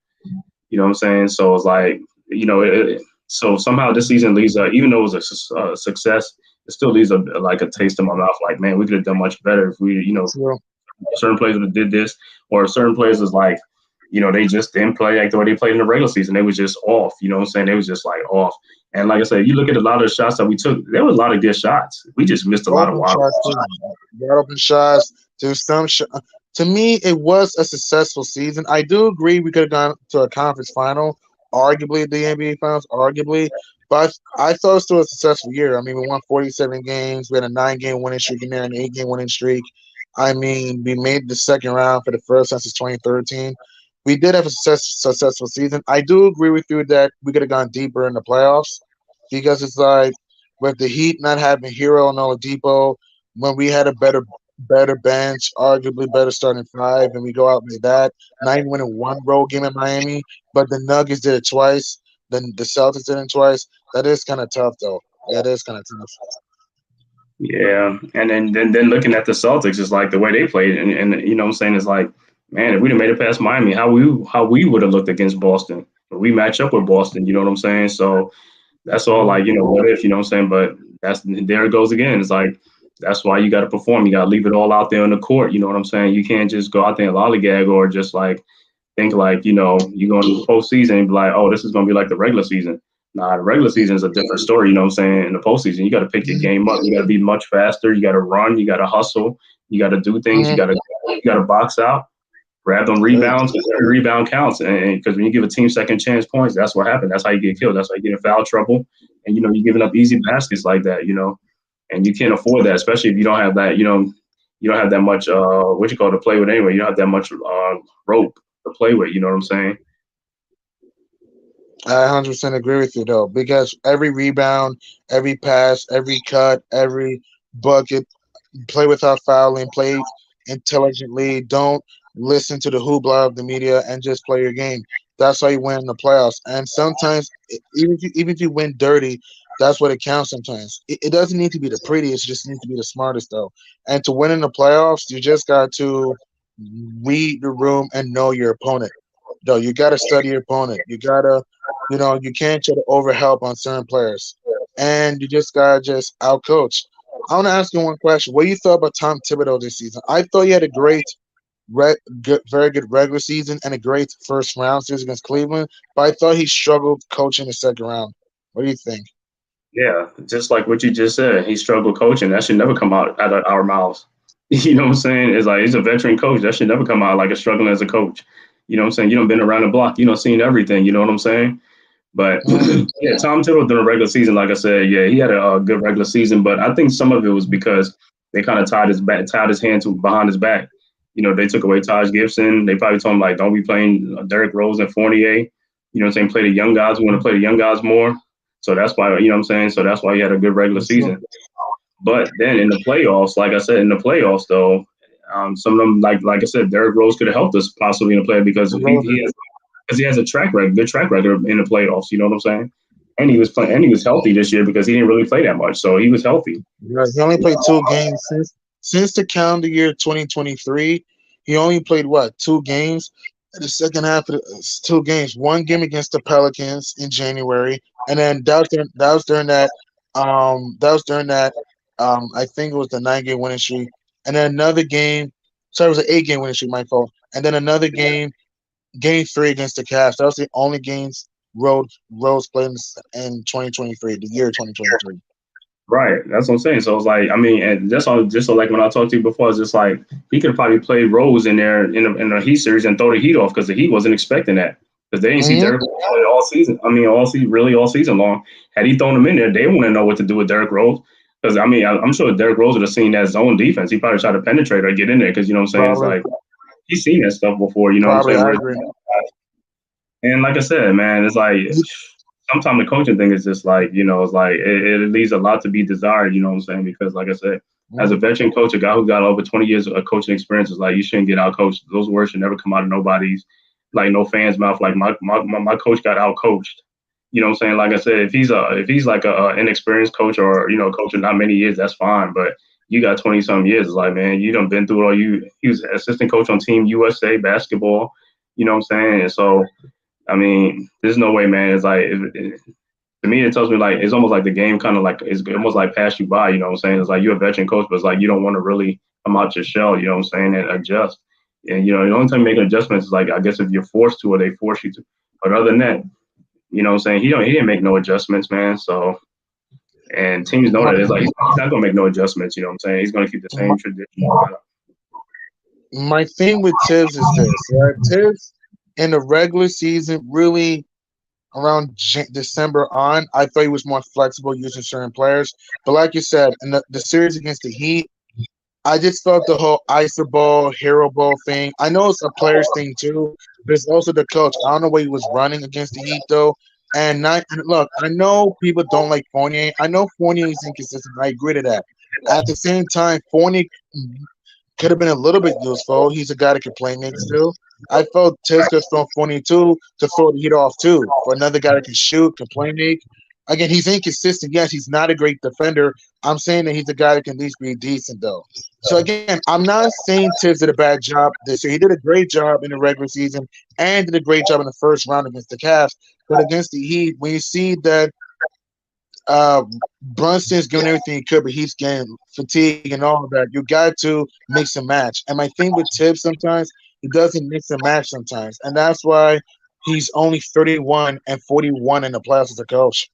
you know what I'm saying? So it's like, you know, so somehow this season leaves, even though it was a success, it still leaves like a taste in my mouth. Like, man, we could have done much better if we, you know, certain players would have did this, or certain players is like, you know, they just didn't play like the way they played in the regular season. They was just off. You know what I'm saying? They was just like off. And like I said, you look at a lot of the shots that we took, there was a lot of good shots. We just missed a lot of wide open shots. To me, it was a successful season. I do agree we could have gone to a conference final, arguably the NBA Finals, but I thought it was still a successful year. I mean, we won 47 games. We had a 9-game winning streak in there, an 8-game winning streak. I mean, we made the second round for the first time since 2013. We did have a successful season. I do agree with you that we could have gone deeper in the playoffs because it's like with the Heat not having Hero and Oladipo, when we had a better bench, arguably better starting five, and we go out with that, not even winning one road game in Miami, but the Nuggets did it twice, then the Celtics did it twice. That is kind of tough, though. That is kind of tough. Yeah, and then looking at the Celtics, it's like the way they played, and you know what I'm saying, it's like, man, if we'd have made it past Miami, how we would have looked against Boston. We match up with Boston, you know what I'm saying? So that's all like, you know, what if, you know what I'm saying? But there it goes again. It's like, that's why you got to perform. You got to leave it all out there on the court. You know what I'm saying? You can't just go out there and lollygag or just like think like, you know, you go into the postseason and be like, oh, this is going to be like the regular season. Nah, the regular season is a different story. You know what I'm saying? In the postseason, you got to pick your game up. You got to be much faster. You got to run. You got to hustle. You got to do things. You got to box out. Grab them rebounds because every rebound counts. And because when you give a team second chance points, that's what happens. That's how you get killed. That's how you get in foul trouble. And, you know, you're giving up easy baskets like that, you know, and you can't afford that, especially if you don't have that, you know, you don't have that much, to play with anyway. You don't have that much rope to play with. You know what I'm saying? I 100% agree with you, though, because every rebound, every pass, every cut, every bucket, play without fouling, play intelligently. Don't listen to the hoopla of the media and just play your game. That's how you win in the playoffs. And sometimes, even if you win dirty, that's what it counts. Sometimes it doesn't need to be the prettiest; it just needs to be the smartest, though. And to win in the playoffs, you just got to read the room and know your opponent. Though you got to study your opponent. You gotta, you can't try to overhelp on certain players, and you just gotta just outcoach. I want to ask you one question. What do you thought about Tom Thibodeau this season? I thought he had a very good regular season and a great first round series against Cleveland, but I thought he struggled coaching the second round. What do you think? Yeah, just like what you just said, he struggled coaching. That should never come out of our mouths. You know what I'm saying? It's like he's a veteran coach. That should never come out like a struggling as a coach. You know what I'm saying? You don't been around the block. You don't seen everything. You know what I'm saying? But yeah, Tom Thibodeau during the regular season, like I said, yeah, he had a good regular season. But I think some of it was because they kind of tied his hands behind his back. You know, they took away Taj Gibson. They probably told him like, don't be playing Derrick Rose and Fournier. You know what I'm saying? Play the young guys. We want to play the young guys more. So that's why, you know what I'm saying? So that's why he had a good regular season. But then in the playoffs, like I said, in the playoffs, though, some of them, like I said, Derrick Rose could have helped us possibly in the playoffs because he has a good track record in the playoffs. You know what I'm saying? And he was healthy this year because he didn't really play that much, so he was healthy. Yeah, he only played 2 games since the calendar year 2023. He only played what 2 games? In the second half of 2 games. One game against the Pelicans in January, and then that was during that. That was during that. I think it was the 9-game winning streak, and then another game. Sorry, it was an 8-game winning streak. My fault. And then another game. Game 3 against the Cavs. That was the only games Rose played in 2023, the year 2023. Right, that's what I'm saying. So it's like, I mean, and just so like when I talked to you before, it's just like he could probably play Rose in there in the Heat series and throw the Heat off because the Heat wasn't expecting that because they didn't see Derrick Rose all season. I mean, all season long. Had he thrown him in there, they wouldn't know what to do with Derrick Rose. Because I mean, I'm sure Derrick Rose would have seen that zone defense. He probably tried to penetrate or get in there because you know what I'm saying. Probably. It's like he's seen that stuff before. You know probably, what I'm saying. And like I said, man, it's like. Sometimes the coaching thing is just like, you know, it's like it leaves a lot to be desired, you know what I'm saying? Because like I said, as a veteran coach, a guy who got over 20 years of coaching experience is like, you shouldn't get out coached. Those words should never come out of nobody's, like no fan's mouth. Like my coach got out coached. You know what I'm saying? Like I said, if he's like a inexperienced coach or, you know, coach for not many years, that's fine. But you got 20 some years. It's like, man, you done been through it all. He was assistant coach on Team USA basketball. You know what I'm saying? And so, I mean, there's no way, man. It's like, to me, it tells me like it's almost like the game kind of like it's almost like passed you by. You know what I'm saying? It's like you're a veteran coach, but it's like you don't want to really come out your shell. You know what I'm saying? And adjust. And you know, the only time you make adjustments is like I guess if you're forced to or they force you to. But other than that, you know what I'm saying? He didn't make no adjustments, man. So, and teams know that it's like he's not gonna make no adjustments. You know what I'm saying? He's gonna keep the same tradition. My thing with Tibbs is this, right? Tibbs in the regular season, really around December on, I thought he was more flexible using certain players. But like you said, in the series against the Heat, I just felt the whole ISO ball, hero ball thing. I know it's a player's thing too, but it's also the coach. I don't know what he was running against the Heat though. And look, I know people don't like Fournier. I know Fournier is inconsistent. I agree to that. At the same time, Fournier could have been a little bit useful. He's a guy that can play make still. I felt Tibbs could throw 22 to throw the Heat off too. For another guy that can shoot, can play make. Again, he's inconsistent. Yes, he's not a great defender. I'm saying that he's a guy that can at least be decent though. So again, I'm not saying Tibbs did a bad job this year. He did a great job in the regular season and did a great job in the first round against the Cavs. But against the Heat, when you see that Brunson's doing everything he could, but he's getting fatigue and all of that. You got to mix and match. And my thing with Tibbs sometimes, He doesn't mix and match sometimes, and that's why he's only 31-41 in the playoffs as a coach.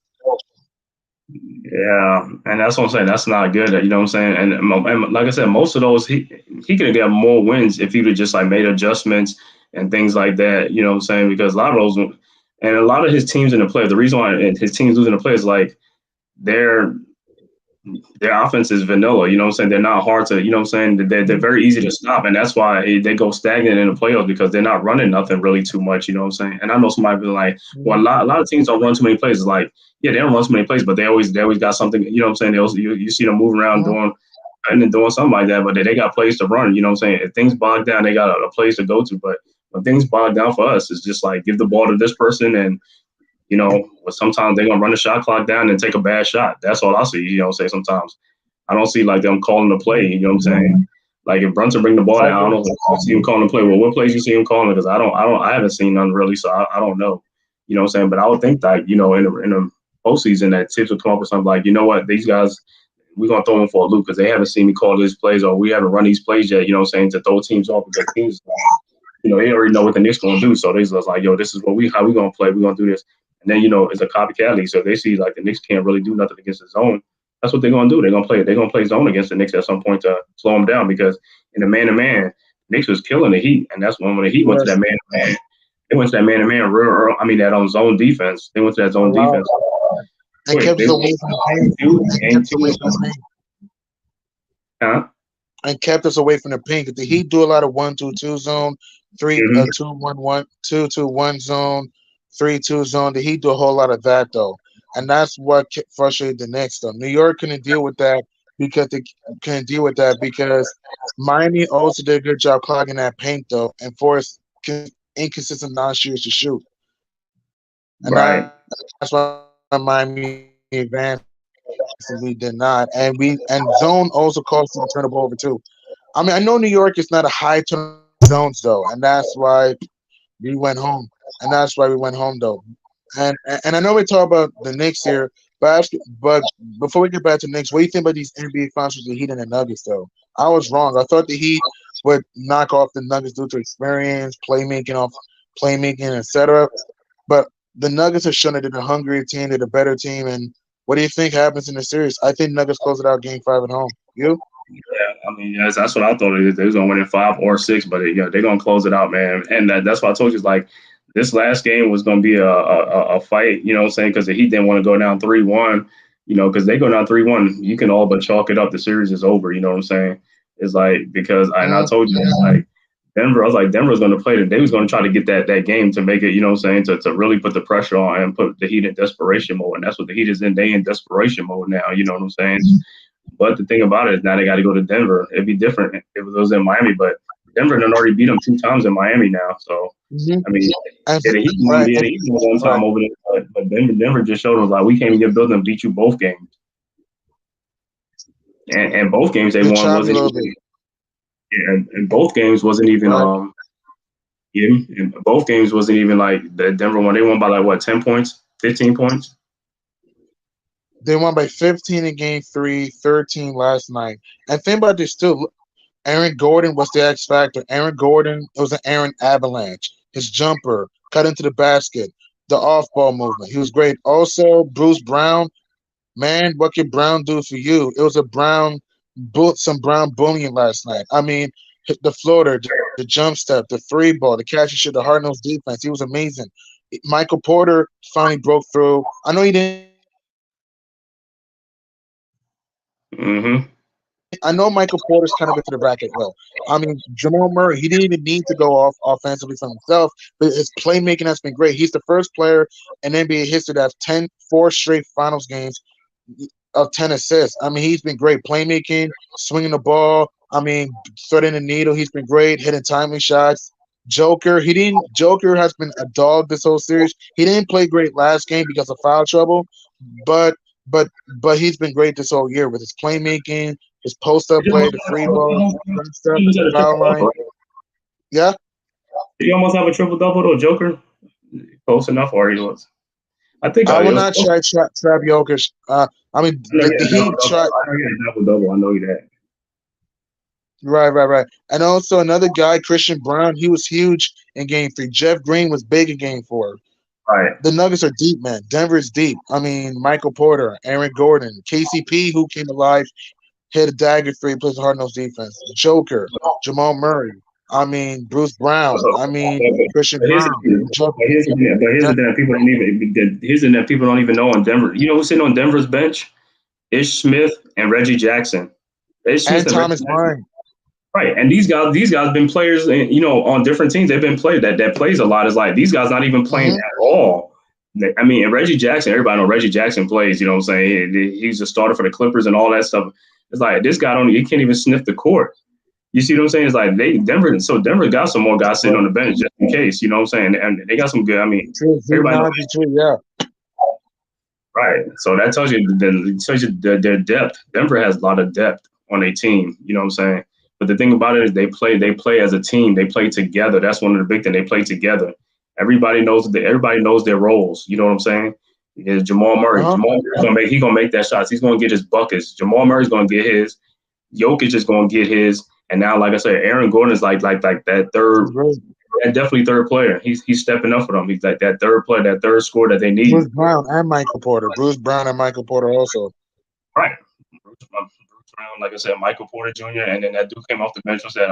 Yeah, and that's what I'm saying. That's not good. You know what I'm saying? And like I said, most of those he could have got more wins if he would have just like made adjustments and things like that. You know what I'm saying? Because a lot of those and a lot of his teams in the play, the reason why his teams losing the play is like they're their offense is vanilla. You know what I'm saying? They're not hard to, you know what I'm saying? They're very easy to stop. And that's why they go stagnant in the playoffs because they're not running nothing really too much. You know what I'm saying? And I know somebody be like, well, a lot of teams don't run too many plays. It's like, yeah, they don't run too many plays, but they always got something, you know what I'm saying? They also, you see them moving around doing something like that, but they got plays to run. You know what I'm saying? If things bog down, they got a place to go to. But when things bog down for us, it's just like give the ball to this person and you know, sometimes they're gonna run the shot clock down and take a bad shot. That's all I see. You know, say sometimes I don't see like them calling the play. You know what I'm saying? Like if Brunson bring the ball down, I don't see him calling the play. Well, what plays you see him calling? Because I haven't seen none really, so I don't know. You know what I'm saying? But I would think that you know in the postseason that Tips would come up with something like, you know what, these guys we're gonna throw them for a loop because they haven't seen me call these plays or we haven't run these plays yet. You know what I'm saying? To throw teams off because teams, you know, they already know what the Knicks gonna do. So they just like, yo, this is how we gonna play. We gonna do this. And then, you know, it's a copycat league. So they see like the Knicks can't really do nothing against the zone. That's what they're going to do. They're going to play zone against the Knicks at some point to slow them down because in the man-to-man, Knicks was killing the Heat. And that's when the Heat went to that man-to-man. They went to that man-to-man real early. I mean, that on zone defense. They went to that zone defense. And kept us away from the paint. Huh? And kept us away from the paint. The Heat do a lot of 1-2-2 zone, 3-2-1-1, 2-2-1 zone, 3-2 zone. The Heat do a whole lot of that though, and that's what frustrated the Knicks though. New York couldn't deal with that because Miami also did a good job clogging that paint though, and forced inconsistent non-shooters to shoot. And that's why Miami advanced and we did not. And zone also caused them to turn the ball over too. I mean, I know New York is not a high turn zones though, and that's why we went home. Though. And I know we talk about the Knicks here, but before we get back to the Knicks, what do you think about these NBA finals with the Heat and the Nuggets though? I was wrong. I thought the Heat would knock off the Nuggets due to experience, playmaking, etc. But the Nuggets have shown that they're the hungrier team, they're the better team, and what do you think happens in the series? I think Nuggets close it out Game 5 at home. You? Yeah, I mean, yes, that's what I thought it is. They was gonna win in 5 or 6, but yeah, they're gonna close it out, man. And that's why I told you, it's like this last game was gonna be a fight. You know what I'm saying? Because the Heat didn't want to go down 3-1. You know, because they go down 3-1, you can all but chalk it up. The series is over. You know what I'm saying? It's like because I told you, it's like Denver. I was like Denver's gonna play it. They was gonna try to get that game to make it. You know what I'm saying? To really put the pressure on and put the Heat in desperation mode. And that's what the Heat is in. They in desperation mode now. You know what I'm saying? But the thing about it is now they got to go to Denver. It'd be different if it was in Miami, but Denver done already beat them 2 times in Miami now. So, I mean, he one time over there, but Denver just showed us like we can't even get built and beat you both games. And both games they won wasn't even. Yeah, and both games wasn't even in both games wasn't even like the Denver one. They won by like what 10 points, 15 points. They won by 15 in Game 3, 13 last night. And think about this too. Aaron Gordon was the X factor. Aaron Gordon, it was an Aaron avalanche. His jumper, cut into the basket, the off-ball movement. He was great. Also, Bruce Brown, man, what could Brown do for you? It was some Brown bullying last night. I mean, the floater, the jump step, the free ball, the catch and shit, the hard-nosed defense. He was amazing. Michael Porter finally broke through. I know he didn't. I know Michael Porter's kind of into the bracket well. I mean, Jamal Murray, he didn't even need to go off offensively for himself, but his playmaking has been great. He's the first player in NBA history to have 4 straight finals games of 10 assists. I mean, he's been great playmaking, swinging the ball. I mean, threading the needle. He's been great, hitting timely shots. Joker has been a dog this whole series. He didn't play great last game because of foul trouble, but he's been great this whole year with his playmaking, his post-up play, the free ball, the foul line. Yeah? Did he almost have a triple-double though, Joker? Close enough, or he was? I think I will not try trap Jokic. I mean, the Heat tried. I know he had a double-double. I know he had. Right. And also another guy, Christian Brown, he was huge in game 3. Jeff Green was big in game 4. Right. The Nuggets are deep, man. Denver's deep. I mean, Michael Porter, Aaron Gordon, KCP, who came alive, hit a dagger 3, plays the hard-nosed defense. Joker, Jamal Murray. I mean, Bruce Brown. I mean, Christian But here's the Brown. thing. Jeff, Here's the thing that people don't even. Here's the thing that people don't even know on Denver. You know who's sitting on Denver's bench? Ish Smith and Reggie Jackson. Ish Smith and and Reggie Thomas Jackson. Bryant. Right, and these guys been players, and on different teams. They've been played that plays a lot. Is like these guys not even playing Mm-hmm. at all. I mean, and Reggie Jackson, everybody know Reggie Jackson plays. You know what I'm saying? He's a starter for the Clippers and all that stuff. It's like this guy he can't even sniff the court. You see what I'm saying? It's like Denver got some more guys sitting on the bench just in case. You know what I'm saying? And they got some good. I mean, everybody knows. Yeah. Right. So that tells you their depth. Denver has a lot of depth on their team. You know what I'm saying? But the thing about it is they play as a team. They play together. That's one of the big things. They play together. Everybody knows their roles. You know what I'm saying? Is Jamal Murray. Uh-huh. Jamal Murray's gonna make that shots. He's gonna get his buckets. Jamal Murray's gonna get his. Jokic is gonna get his. And now, like I said, Aaron Gordon is like that third. And definitely third player. He's stepping up for them. He's like that third player, that third scorer that they need. Bruce Brown and Michael Porter. Also. Right. Bruce Brown, like I said, Michael Porter Jr. And then that dude came off the bench was that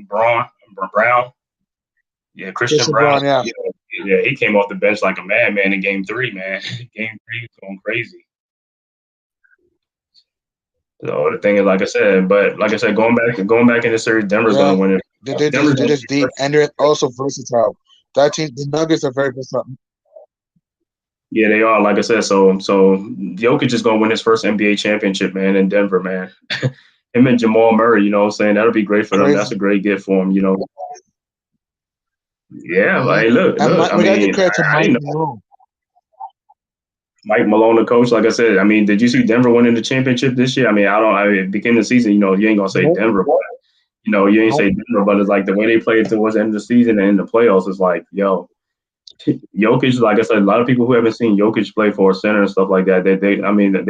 Brown. Yeah, Christian Brown. Yeah, he came off the bench like a madman in game 3, man. Game 3 was going crazy. So the thing is, like I said, going back in the series, Denver's gonna win it. They're just deep, and they're also versatile. That team, the Nuggets are very versatile. Yeah, they are. Like I said, so Jokic is gonna win his first NBA championship, man, in Denver, man. Him and Jamal Murray, you know what I'm saying? That'll be great for them. That's a great gift for him, Yeah, but hey, look. We gotta give credit to Mike Malone. Mike Malone, the coach, like I said, I mean, did you see Denver winning the championship this year? I mean, beginning of the season, you ain't gonna say Denver, but you ain't say Denver, but it's like the way they played towards the end of the season and in the playoffs is like, yo, Jokic, like I said, a lot of people who haven't seen Jokic play for a center and stuff like that, they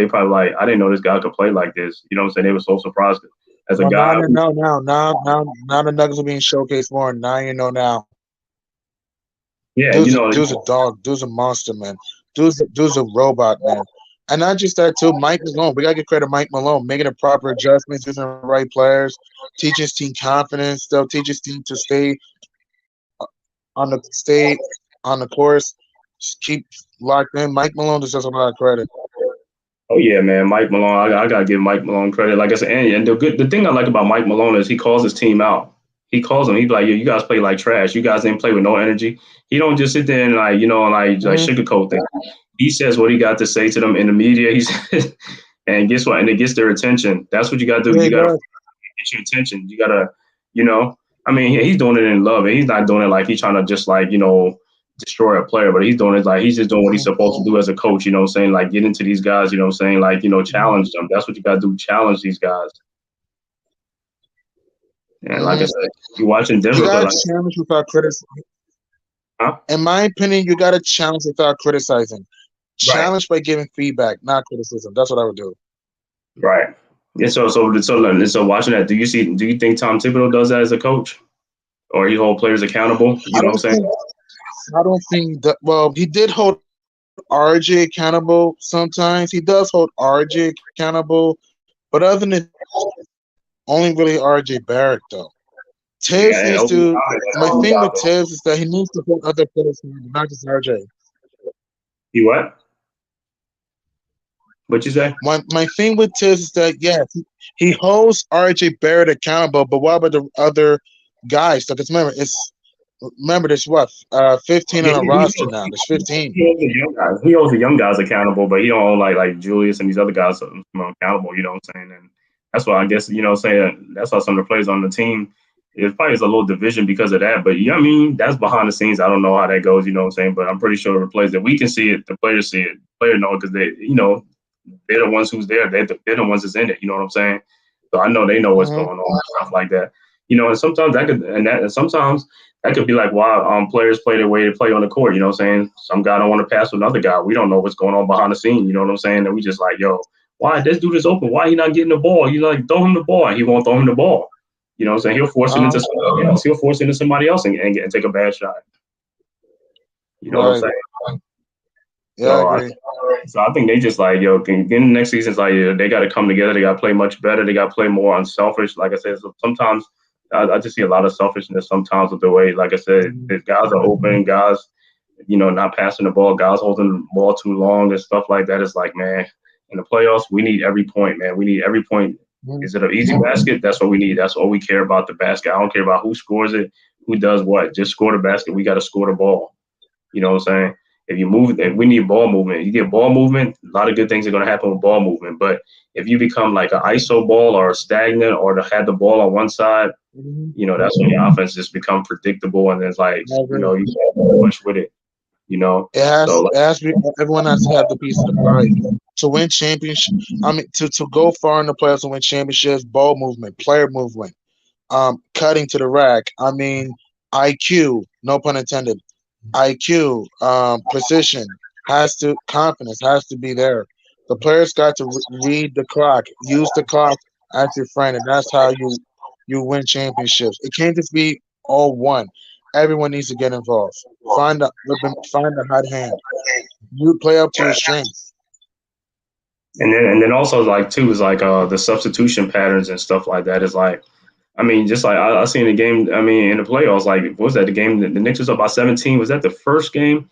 probably like, I didn't know this guy could play like this. You know what I'm saying? They were so surprised as a guy. Now the Nuggets are being showcased more. Now you know now. Yeah, dude's a dog. Dude's a monster, man. Dude's a robot, man. And not just that, too. Mike Malone. We got to give credit to Mike Malone, making the proper adjustments, using the right players, teaching his team confidence, still teach his team to stay on the course, just keep locked in. Mike Malone deserves a lot of credit. Oh yeah, man, Mike Malone. I gotta give Mike Malone credit. Like I said, and the thing I like about Mike Malone is he calls his team out. He calls them. He's like, "Yo, you guys play like trash. You guys didn't play with no energy." He don't just sit there and like sugarcoat things. He says what he got to say to them in the media. He says, and guess what? And it gets their attention. That's what you got to do. You got to get your attention. You got to, I mean, he's doing it in love, and he's not doing it like he's trying to just like, destroy a player, but he's doing it like he's just doing what he's supposed to do as a coach, you know what I'm saying? Like get into these guys, you know what I'm saying? Like, challenge them. That's what you got to do. Challenge these guys. And like I said, you're watching Denver. You got to challenge without criticizing. Huh? In my opinion, you got to challenge without criticizing. Challenge by giving feedback, not criticism. That's what I would do. Right. Yeah. So watching that, do you think Tom Thibodeau does that as a coach, or he hold players accountable? You know what I'm saying? I don't think that. Well, he did hold RJ accountable sometimes. He does hold RJ accountable, but other than only really RJ Barrett though. Tibbs needs to. My thing with Tibbs is that he needs to hold other players, not just RJ. He what? What you say? My thing with Tibbs is that he holds RJ Barrett accountable, but what about the other guys? Because remember there's what 15 on the roster now. There's 15. He holds the young guys accountable, but he don't hold like Julius and these other guys accountable. You know what I'm saying? And that's why I guess saying that's why some of the players on the team. It probably is a little division because of that, but I mean that's behind the scenes. I don't know how that goes, you know what I'm saying? But I'm pretty sure the players that we can see it, the players see it. Players know because they're the ones who's there. They're the ones that's in it. You know what I'm saying? So I know they know what's going on and stuff like that. And sometimes sometimes that could be like why players play their way to play on the court. You know what I'm saying? Some guy don't want to pass with another guy. We don't know what's going on behind the scene. You know what I'm saying? And we just like, yo, why this dude is open? Why he not getting the ball? You like throw him the ball, and he won't throw him the ball. You know what I'm saying? He'll force it into somebody else. He'll force it into somebody else and take a bad shot. You know what I'm saying? Yeah, I agree. So I think they just like, yo, in the next season, it's like, they got to come together. They got to play much better. They got to play more unselfish. Like I said, so sometimes I just see a lot of selfishness sometimes with the way, like I said, if guys are open, guys, not passing the ball, guys holding the ball too long and stuff like that. It's like, man, in the playoffs, we need every point, man. We need every point. Is it an easy basket? That's what we need. That's all we care about, the basket. I don't care about who scores it, who does what. Just score the basket. We got to score the ball. You know what I'm saying? If we need ball movement. You get ball movement, a lot of good things are going to happen with ball movement. But if you become like an ISO ball or a stagnant or to have the ball on one side, that's when your offense just become predictable and it's like, you can't do much with it. It has to be, everyone has to have the piece of the pie to win championship. I mean, to go far in the playoffs and win championships, ball movement, player movement, cutting to the rack. I mean, IQ, no pun intended. IQ, position confidence has to be there. The players got to read the clock, use the clock as your friend, and that's how you win championships. It can't just be all one. Everyone needs to get involved. Find the hot hand. You play up to your strengths. And then also like too is like the substitution patterns and stuff like that is like, I mean, just like I seen the game. I mean, in the playoffs, like what was that the game? The Knicks was up by 17. Was that the first game?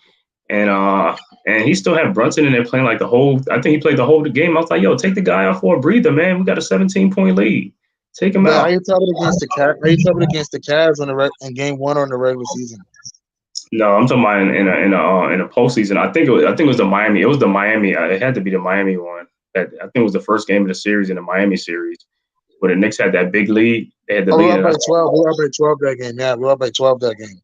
And he still had Brunson in there playing like the whole. I think he played the whole game. I was like, yo, take the guy out for a breather, man. We got a 17-point lead. Take him out. Are you talking against the Cavs? Are you talking against the Cavs in game 1 or in the regular season? No, I'm talking about in a postseason. I think it was the Miami. It was the Miami. It had to be the Miami one. I think it was the first game of the series in the Miami series, where the Knicks had that big lead. They had the lead. We were up by 12. We were up by 12 that game. Yeah, we were up by 12 that game.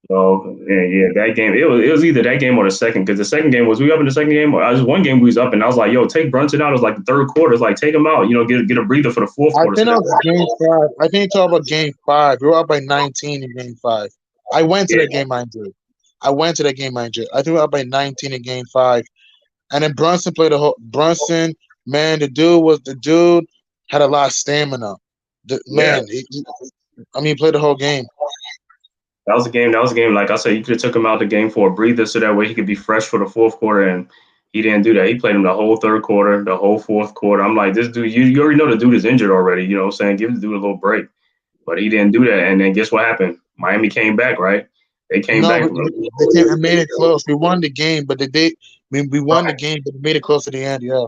So yeah, that game. It was either that game or the second, because the second game was we up in the second game. Or I was one game we was up, and I was like, yo, take Brunson out. It was like the third quarter. It's like take him out. Get a breather for the fourth quarter. I think it was game 5. I think you talk about game 5. We were up by 19 in game 5. I went to that game, mind you. I think we were up by 19 in game 5. And then Brunson played man, the dude had a lot of stamina. He played the whole game. That was a game. Like I said, you could have took him out the game for a breather, so that way he could be fresh for the fourth quarter. And he didn't do that. He played him the whole third quarter, the whole fourth quarter. I'm like, this dude, you already know the dude is injured already. You know what I'm saying? Give the dude a little break. But he didn't do that. And then guess what happened? Miami came back, right? They came back. They made it close. We won the game, but we won the game, but we made it close to the end. Yeah.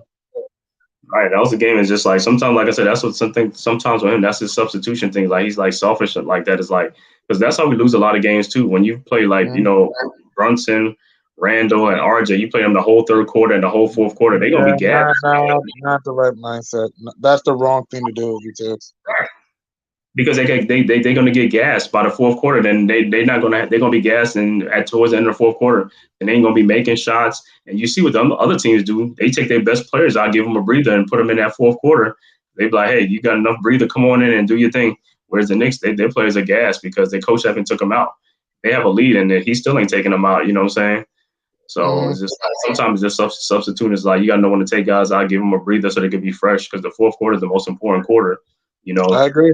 Right, that was the game. It's just like sometimes, like I said, that's what sometimes with him, that's his substitution thing. Like he's like selfish like that. Is like, because that's how we lose a lot of games too. When you play like Brunson, Randall, and RJ, you play them the whole third quarter and the whole fourth quarter. They're gonna be gassed. Not the right mindset. That's the wrong thing to do. Because they're gonna get gassed by the fourth quarter. Then they're gonna be gassed and towards the end of the fourth quarter, and they ain't gonna be making shots. And you see what the other teams do? They take their best players out, give them a breather, and put them in that fourth quarter. They be like, hey, you got enough breather? Come on in and do your thing. Whereas the Knicks, their players are gassed because their coach haven't took them out. They have a lead, and he still ain't taking them out. You know what I'm saying? So it's just sometimes it's just substitute is like you got to know when to take guys out, give them a breather so they can be fresh, because the fourth quarter is the most important quarter. I agree.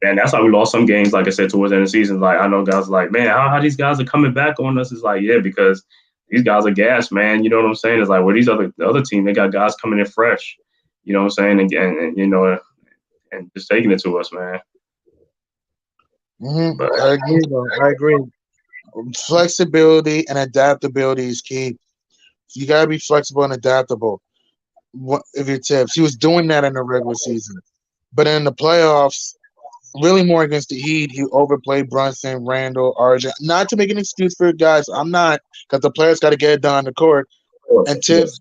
And that's how we lost some games, like I said, towards the end of the season. Like, I know guys are like, man, how these guys are coming back on us? It's like, yeah, because these guys are gas, man. You know what I'm saying? It's like, where the other team, they got guys coming in fresh. You know what I'm saying? And and just taking it to us, man. I agree. Flexibility and adaptability is key. You gotta be flexible and adaptable. If your tips, he was doing that in the regular season, but in the playoffs, really more against the Heat, he overplayed Brunson, Randall, RJ. Not to make an excuse for guys, I'm not, because the players got to get it done on the court. And Tibbs,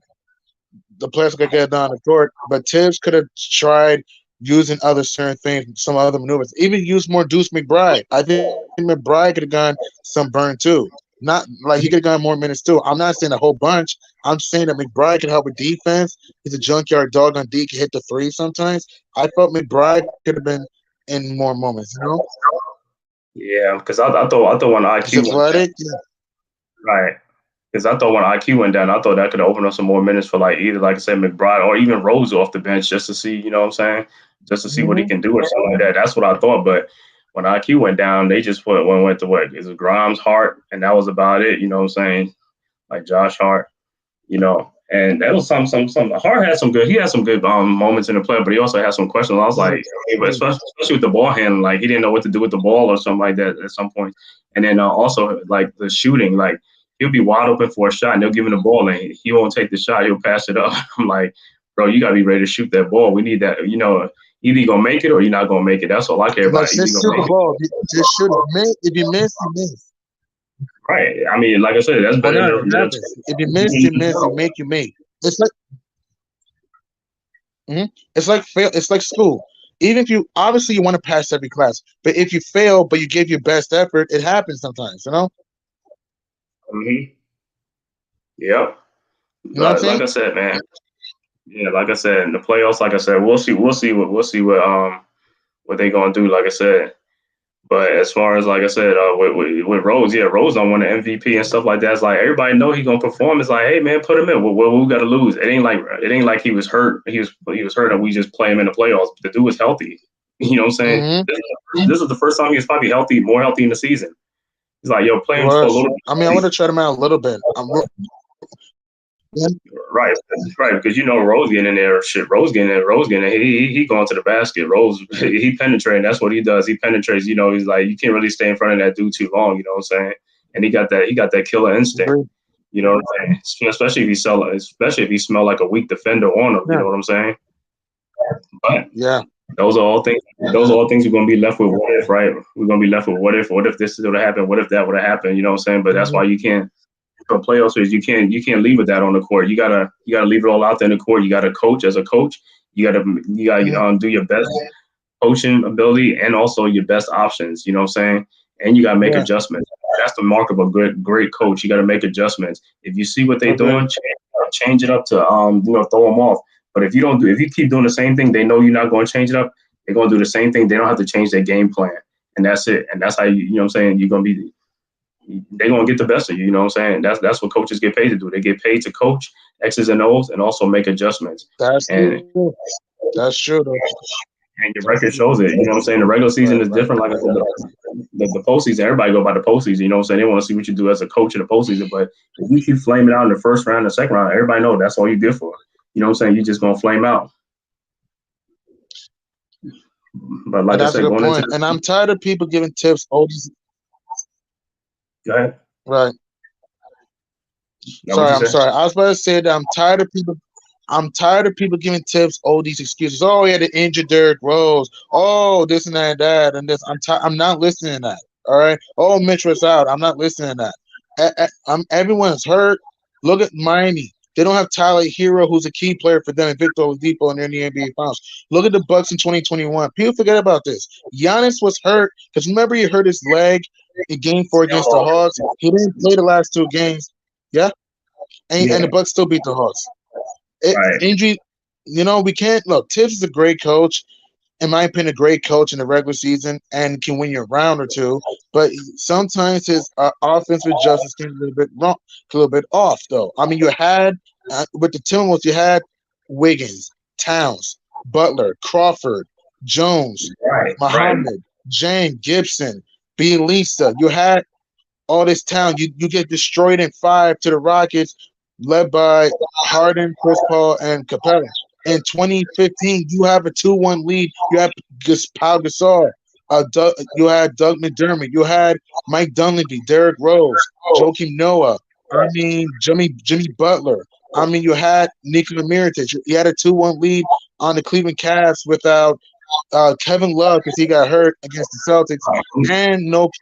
the players got to get it done on the court. But Tibbs could have tried using other certain things, some other maneuvers. Even use more Deuce McBride. I think McBride could have gone some burn too. Not like he could have gone more minutes too. I'm not saying a whole bunch. I'm saying that McBride can help with defense. He's a junkyard dog on D, can hit the three sometimes. I felt McBride could have been in more moments, Yeah, because I thought when IQ athletic, right, Because I thought when IQ went down, I thought that could open up some more minutes for like either, like I said, McBride or even Rose off the bench just to see, you know what I'm saying, just to see what he can do or something like that. That's what I thought. But when IQ went down, they just went to what is it, Grimes, Hart, and that was about it. You know what I'm saying, like Josh Hart. You know, and that was some. Hart had some good. He had some good moments in the play, but he also had some questions. I was like, especially with the ball handling, like he didn't know what to do with the ball or something like that at some point. And then also like the shooting, like he'll be wide open for a shot, and they'll give him the ball, and he won't take the shot. He'll pass it up. I'm like, bro, you gotta be ready to shoot that ball. We need that. You know, either you're gonna make it or you're not gonna make it. That's all I care about. Just shoot the ball. Just shoot it. If you miss, you miss. Right. I mean, like I said, that's better. If you miss, you miss. You make, you make. It's like, it's like fail. It's like school. Even if you obviously you want to pass every class, but if you fail, but you give your best effort, it happens sometimes. You know. Yep. You know what I'm saying? Like I said, man. Yeah, like I said, in the playoffs, like I said, we'll see what they gonna do. Like I said. But as far as like I said, with Rose, yeah, Rose don't win the MVP and stuff like that. It's like everybody know he gonna perform. It's like, hey man, put him in. What we got to lose? It ain't like he was hurt. He was hurt, and we just play him in the playoffs. The dude was healthy. You know what I'm saying? This is the first time he was probably healthy, more healthy in the season. He's like, yo, play him for a little bit. I mean, I want to try him out a little bit. Right, because you know Rose getting in there, Rose getting in. He going to the basket. Rose, he penetrating. That's what he does. He penetrates. You know, he's like you can't really stay in front of that dude too long. You know what I'm saying? And he got that killer instinct. You know what I'm saying? Especially if he smell like a weak defender on him. You know what I'm saying? But yeah, those are all things. Those are all things we're gonna be left with. What if? Right? We're gonna be left with what if? What if this would have happened? What if that would have happened? You know what I'm saying? But that's why you can't. For playoffs, you can't leave with that on the court. You gotta leave it all out there in the court. You gotta coach as a coach. You gotta do your best coaching ability and also your best options. You know what I'm saying? And you gotta make adjustments. That's the mark of a great coach. You gotta make adjustments. If you see what they're doing, change it up to throw them off. But if you keep doing the same thing, they know you're not going to change it up. They're going to do the same thing. They don't have to change their game plan, and that's it. And that's how you know what I'm saying. You're gonna be. They're gonna get the best of you, you know what I'm saying? That's what coaches get paid to do. They get paid to coach X's and O's and also make adjustments. That's true. Though. And your record shows it. You know what I'm saying? The regular season is different. Like I said, the postseason, everybody go by the postseason. You know what I'm saying? They want to see what you do as a coach in the postseason. But if you keep flaming out in the first round, the second round, everybody know that's all you good for. You know what I'm saying? You're just gonna flame out. But like I said, going into and I'm tired of people giving tips. Go ahead. Right. I'm sorry. I was about to say that I'm tired of people giving tips. Oh, these excuses. Oh, he had to injure Derrick Rose. Oh, this and that and this. I'm not listening to that. All right. Oh, Mitch was out. I'm not listening to that. Everyone's hurt. Look at Miami. They don't have Tyler Hero, who's a key player for them, and Victor Oladipo, and they're in the NBA Finals. Look at the Bucks in 2021. People forget about this. Giannis was hurt because remember he hurt his leg in Game 4 against the Hawks. He didn't play the last 2 games. Yeah, and the Bucks still beat the Hawks. Injury, we can't look. Tibbs is a great coach. In my opinion, a great coach in the regular season and can win you a round or two. But sometimes his offensive adjustments can be a little bit wrong, a little bit off, though. I mean, you had with the Timberwolves, you had Wiggins, Towns, Butler, Crawford, Jones, Muhammad, Jane, Gibson, Bielisa. You had all this talent. You get destroyed in 5 to the Rockets, led by Harden, Chris Paul, and Capella. In 2015, you have a 2-1 lead. You have Pau Gasol. You had Doug McDermott. You had Mike Dunleavy, Derrick Rose, Joakim Noah. I mean, Jimmy Butler. I mean, you had Nikola Mirotic. You had a 2-1 lead on the Cleveland Cavs without Kevin Love because he got hurt against the Celtics,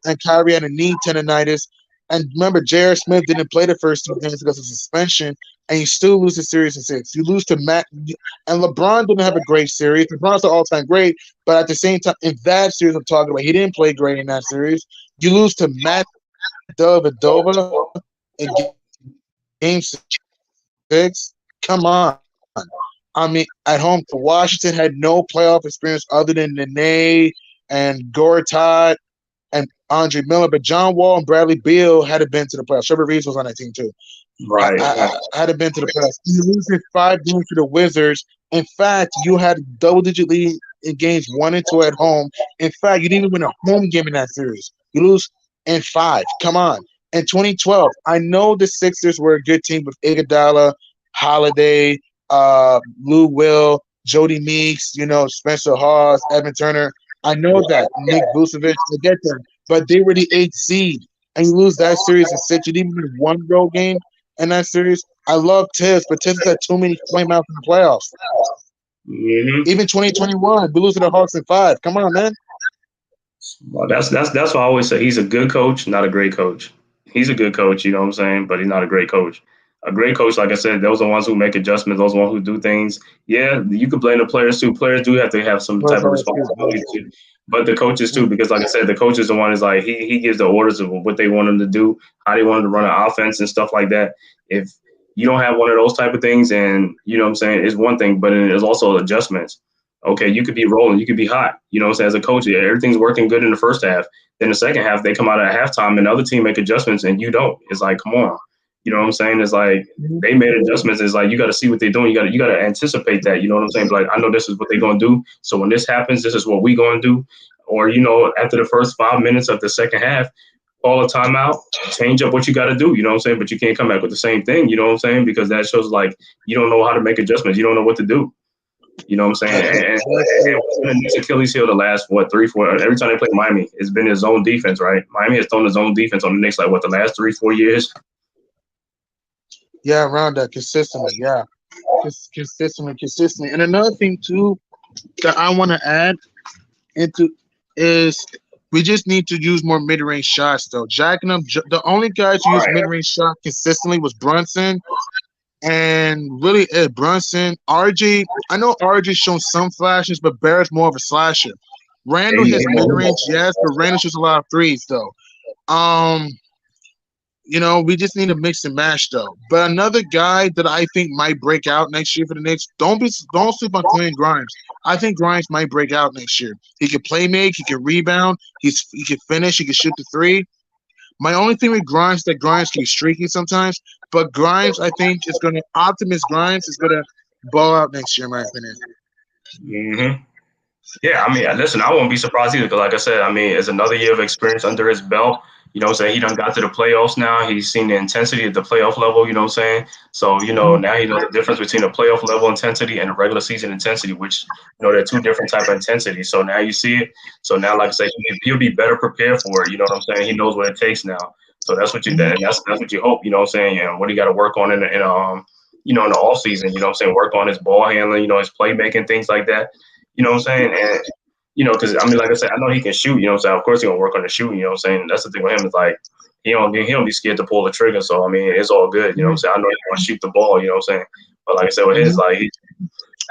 and Kyrie had a knee tendonitis. And remember, J.R. Smith didn't play the first 2 games because of suspension, and you still lose the series in 6. You lose to Matt, and LeBron didn't have a great series. LeBron's an all-time great, but at the same time, in that series I'm talking about, he didn't play great in that series. You lose to Matt Dellavedova in Game 6. Come on. I mean, at home, Washington had no playoff experience other than Nene and Gortat and Andre Miller, but John Wall and Bradley Beal had been to the playoffs. Trevor Reeves was on that team too. Right. Had it been to the playoffs. You lose in 5 games to the Wizards. In fact, you had double-digit lead in games 1 and 2 at home. In fact, you didn't even win a home game in that series. You lose in 5. Come on. In 2012, I know the Sixers were a good team with Iguodala, Holiday, Lou Will, Jody Meeks, Spencer Hawes, Evan Turner. I know that. Nick Vucevic, I get that. But they were the 8th seed. And you lose that series in 6. You didn't even win one road game in that series. I love Tiz, but Tiz has had too many flameouts in the playoffs. Mm-hmm. Even 2021, we lose to the Hawks in 5. Come on, man. Well, that's what I always say. He's a good coach, not a great coach. He's a good coach, you know what I'm saying, but he's not a great coach. A great coach, like I said, those are the ones who make adjustments. Those are the ones who do things. Yeah, you could blame the players too. Players do have to have some type of responsibility too, but the coaches too, because like I said, the coach is the one is like he gives the orders of what they want them to do, how they want them to run an offense and stuff like that. If you don't have one of those type of things, and you know what I'm saying, it's one thing, but it's also adjustments. Okay, you could be rolling, you could be hot. You know what I'm saying? As a coach, everything's working good in the first half. Then the second half, they come out at halftime and the other team make adjustments and you don't. It's like, come on. You know what I'm saying? It's like they made adjustments. It's like you got to see what they're doing. You got to anticipate that. You know what I'm saying? Like I know this is what they're gonna do. So when this happens, this is what we're gonna do. Or after the first 5 minutes of the second half, call a timeout, change up what you got to do. You know what I'm saying? But you can't come back with the same thing. You know what I'm saying? Because that shows like you don't know how to make adjustments. You don't know what to do. You know what I'm saying? And this Achilles heel the last 3, 4. Every time they play Miami, it's been his own defense, right? Miami has thrown his own defense on the Knicks the last 3, 4 years. Yeah, around that consistently. Yeah, consistently. And another thing too that I want to add into is we just need to use more mid-range shots though. Jacking up, the only guys who use mid-range shot consistently was Brunson. And really, Brunson, RJ. I know RJ's shown some flashes, but Barrett's more of a slasher. Randall hits mid-range, yes, but Randall shoots a lot of threes though. We just need to mix and match though. But another guy that I think might break out next year for the Knicks, don't sleep on Quentin Grimes. I think Grimes might break out next year. He can play make, he can rebound, he can finish, he can shoot the 3. My only thing with Grimes is that Grimes can be streaky sometimes, but Grimes, I think, Optimus Grimes is gonna ball out next year, in my opinion. Mm-hmm. Yeah, I mean, listen, I won't be surprised either because, like I said, I mean, it's another year of experience under his belt. You know what I'm saying? He done got to the playoffs now. He's seen the intensity at the playoff level, you know what I'm saying? So, now he knows the difference between the playoff level intensity and the regular season intensity, which, they're two different type of intensity. So now you see it. So now, like I say, he'll be better prepared for it. You know what I'm saying? He knows what it takes now. So that's what that's what you hope, you know what I'm saying? And what he got to work on in the off season, you know what I'm saying? Work on his ball handling, his playmaking, things like that. You know what I'm saying? And because I mean, like I said, I know he can shoot. You know what I'm saying? Of course, he's gonna work on the shooting. You know what I'm saying? That's the thing with him is like he don't be scared to pull the trigger. So I mean, it's all good. You know what I'm saying? I know he's gonna shoot the ball. You know what I'm saying? But like I said, with his like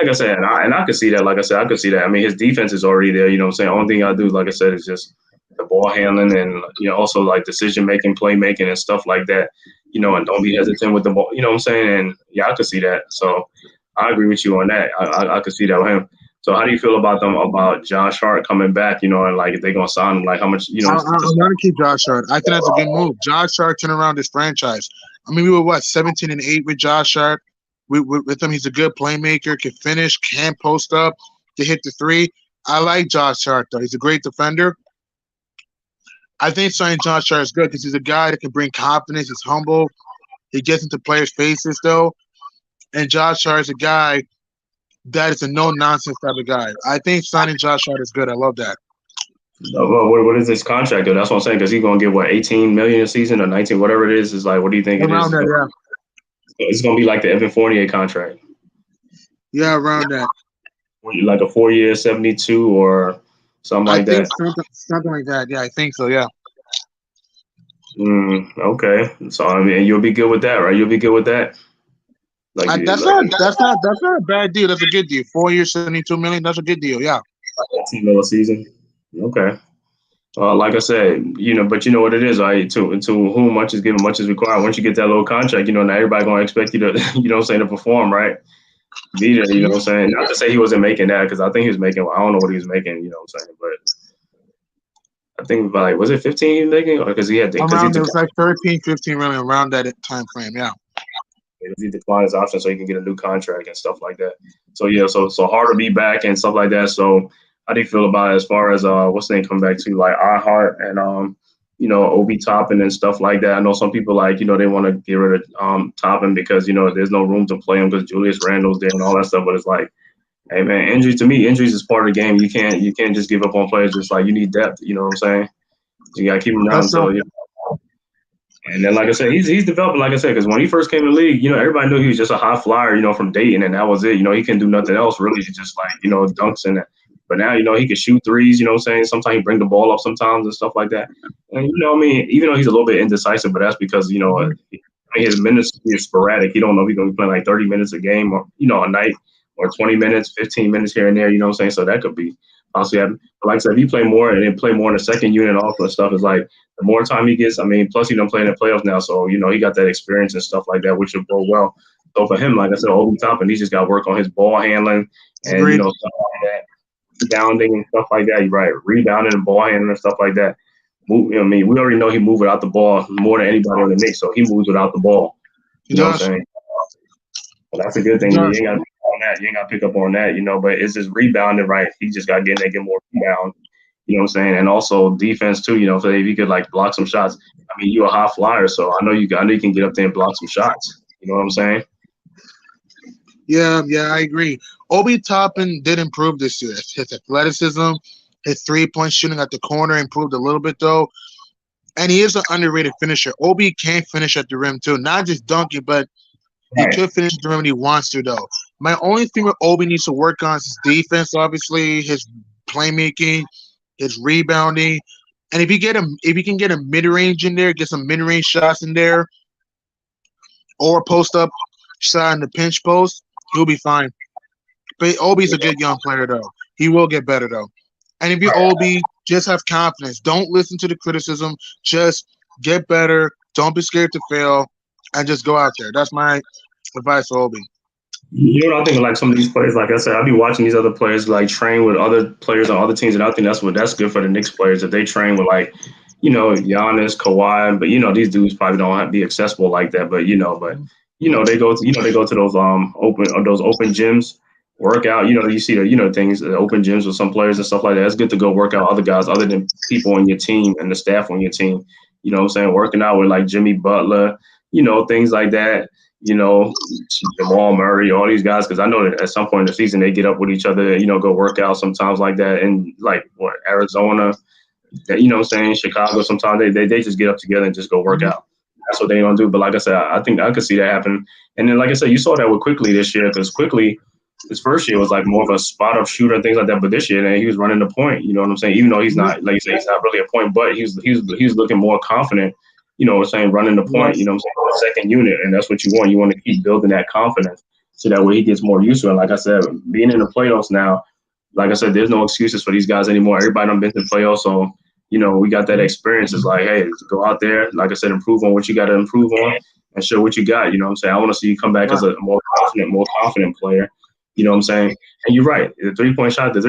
I said, and I could see that. Like I said, I could see that. I mean, his defense is already there. You know what I'm saying? Only thing I do, like I said, is just the ball handling and also like decision making, play making, and stuff like that. And don't be hesitant with the ball. You know what I'm saying? And yeah, I could see that. So I agree with you on that. I could see that with him. So how do you feel about Josh Hart coming back, and like if they're gonna sign him, like how much, I'm gonna keep Josh Hart. I think that's a good move. Josh Hart turn around this franchise. I mean, we were 17-8 with Josh Hart. With him, he's a good playmaker, can finish, can post up, can hit the 3. I like Josh Hart though. He's a great defender. I think signing Josh Hart is good because he's a guy that can bring confidence. He's humble. He gets into players' faces though, and Josh Hart is a guy that is a no-nonsense type of guy. I think signing Josh Hart is good. I love that. Well, what is this contract though? That's what I'm saying because he's gonna get 18 million a season or 19, whatever it is. Is like, what do you think around it is? That, yeah. It's gonna be like the Evan Fournier contract. Yeah, around that. Like a 4-year, 72 or something like that. Something like that. Yeah, I think so. Yeah. Okay. So I mean, you'll be good with that, right? You'll be good with that. Like that's not a bad deal. That's a good deal. 4 years, 72 million. That's a good deal. Yeah. $10 million a season. Okay. Like I said, but you know what it is, right? To whom much is given, much is required. Once you get that little contract, now everybody gonna expect you to, to perform, right? Be there, you know what I'm saying? Not to say he wasn't making that, because I think he was making. I don't know what he was making, you know what I'm saying? But I think was it 15 he was making, or because he had around it was like 13, 15 million around that time frame, yeah. He declined his option so he can get a new contract and stuff like that. So yeah, so hard to be back and stuff like that. So how do you feel about it as far as what's the name come back to like iHeart and Obi Toppin and stuff like that? I know some people like they want to get rid of Toppin because there's no room to play him because Julius Randle's there and all that stuff. But it's like, hey man, injuries is part of the game. You can't just give up on players. It's like you need depth. You know what I'm saying? You gotta keep him down until And then, like I said, he's developing, like I said, because when he first came in the league, everybody knew he was just a high flyer, from Dayton, and that was it. He couldn't do nothing else really, just like, dunks and that. But now, he can shoot threes, what I'm saying? Sometimes he bring the ball up sometimes and stuff like that. And, even though he's a little bit indecisive, but that's because, his minutes is sporadic. You don't know if he's going to be playing like 30 minutes a game or, a night or 20 minutes, 15 minutes here and there, you know what I'm saying? So that could be possibly happen. But like I said, if you play more and then play more in the second unit and all that stuff, is like the more time he gets, plus he don't play in the playoffs now. So, he got that experience and stuff like that, which will go well. So for him, like I said, Obi Toppin, he just got to work on his ball handling and, stuff like that. Rebounding and stuff like that. You're right. Rebounding and ball handling and stuff like that. We already know he moves without the ball more than anybody on the Knicks, so he moves without the ball. You know what I'm saying? Well, that's a good thing. You ain't got to pick up on that. You ain't got to pick up on that, but it's just rebounding, right? He just got to get in there, get more rebound. You know what I'm saying? And also defense too, so if you could like block some shots. You're a high flyer, so I know you can get up there and block some shots. You know what I'm saying? Yeah, I agree. Obi Toppin did improve this year. His athleticism, his 3-point shooting at the corner improved a little bit though. And he is an underrated finisher. Obi can finish at the rim too. Not just dunking, but he could finish at the rim when he wants to though. My only thing with Obi needs to work on is his defense, obviously, his playmaking, his rebounding. And if you can get a mid-range in there, get some mid-range shots in there, or a post-up shot in the pinch post, he'll be fine. But Obi's a good young player, though. He will get better, though. And if you're Obi, just have confidence. Don't listen to the criticism. Just get better. Don't be scared to fail, and just go out there. That's my advice for Obi. I think like some of these players, like I said, I'll be watching these other players like train with other players on other teams, and I think that's good for the Knicks players if they train with like, Giannis, Kawhi, but these dudes probably don't have to be accessible like that, but they go to those open gyms, work out. You see the things, the open gyms with some players and stuff like that. It's good to go work out other guys other than people on your team and the staff on your team. You know what I'm saying? Working out with like Jimmy Butler, things like that. Jamal Murray, all these guys, because I know that at some point in the season they get up with each other, go work out sometimes like that. And like Arizona, what I'm saying, Chicago, sometimes they just get up together and just go work out. That's what they're gonna do. But like I said, I think I could see that happen. And then like I said, you saw that with Quickly this year, because Quickly, his first year was like more of a spot up shooter and things like that. But this year, he was running the point. You know what I'm saying? Even though he's not, like you say, he's not really a point, but he's looking more confident. You know what I'm saying? Running the point. You know what I'm saying? Second unit, and that's what you want. You want to keep building that confidence, so that way he gets more used to it. And like I said, being in the playoffs now, like I said, there's no excuses for these guys anymore. Everybody done been to the playoffs, so we got that experience. It's like, hey, go out there, like I said, improve on what you got to improve on and show what you got. You know what I'm saying? I want to see you come back as a more confident player. You know what I'm saying? And you're right. The 3-point shot is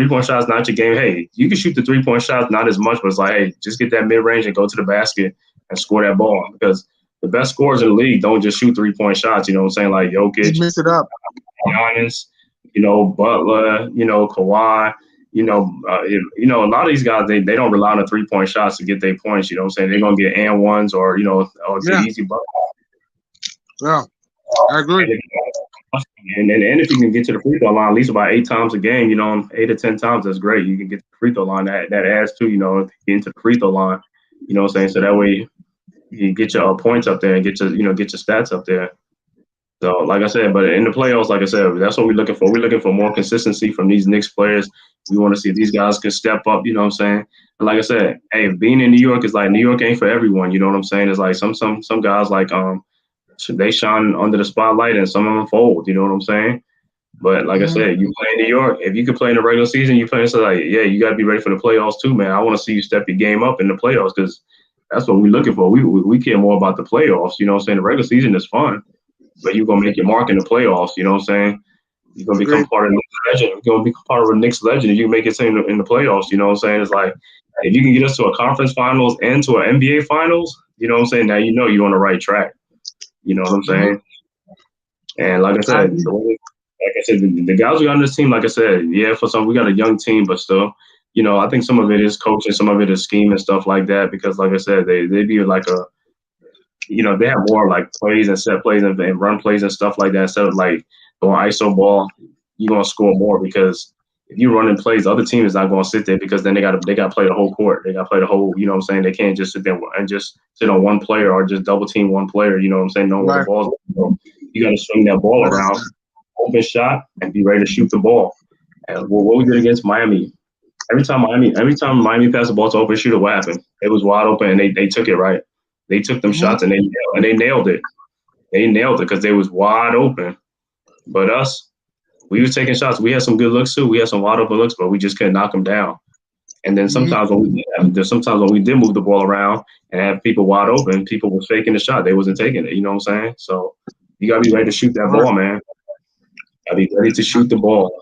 not your game. Hey, you can shoot the 3-point shots, not as much, but it's like, hey, just get that mid-range and go to the basket and score that ball. Because the best scorers in the league don't just shoot 3-point shots. You know what I'm saying? Like Jokic, mix it up. Giannis, Butler, Kawhi. A lot of these guys, they don't rely on the 3-point shots to get their points. You know what I'm saying? They're going to get and ones or get easy buckets. Yeah, I agree. And if you can get to the free throw line at least about 8 times a game, 8 to 10 times, that's great. You can get to the free throw line. That adds to, getting to the free throw line. You know what I'm saying? So that way you get your points up there and get your stats up there. So, like I said, but in the playoffs, like I said, that's what we're looking for. We're looking for more consistency from these Knicks players. We want to see if these guys can step up, you know what I'm saying? And like I said, hey, being in New York is like, New York ain't for everyone, you know what I'm saying? It's like some guys like they shine under the spotlight and some of them fold, you know what I'm saying? But like I said, you play in New York, if you can play in the regular season, you play, so like, yeah, you got to be ready for the playoffs too, man. I want to see you step your game up in the playoffs, because that's what we're looking for. We care more about the playoffs, you know what I'm saying? The regular season is fun, but you're going to make your mark in the playoffs, you know what I'm saying? You're going to become part of the Knicks legend. You're going to be part of a Knicks legend if you make it in the playoffs, you know what I'm saying? It's like, if you can get us to a conference finals and to an NBA finals, you know what I'm saying? Now you're on the right track. You know what I'm saying? And like I said, the guys we got on this team, like I said, yeah, for some we got a young team, but still, I think some of it is coaching, some of it is scheme and stuff like that. Because like I said, they be like they have more like plays and set plays and run plays and stuff like that. Instead of like going ISO ball, you're gonna score more because if you run in plays, the other team is not gonna sit there because then they got to play the whole court. They got to play the whole. You know what I'm saying? They can't just sit there and just sit on one player or just double team one player. You know what I'm saying? Knowing where the ball's going. You got to swing that ball around, open shot, and be ready to shoot the ball. And what we did against Miami. Every time Miami passed the ball to open shooter, what happened? It was wide open, and they took it right. They took them shots and they nailed it. They nailed it because they was wide open. But us, we was taking shots. We had some good looks too. We had some wide open looks, but we just couldn't knock them down. And then sometimes when we did move the ball around and have people wide open, people were faking the shot. They wasn't taking it. You know what I'm saying? So you gotta be ready to shoot that ball, man. Gotta be ready to shoot the ball.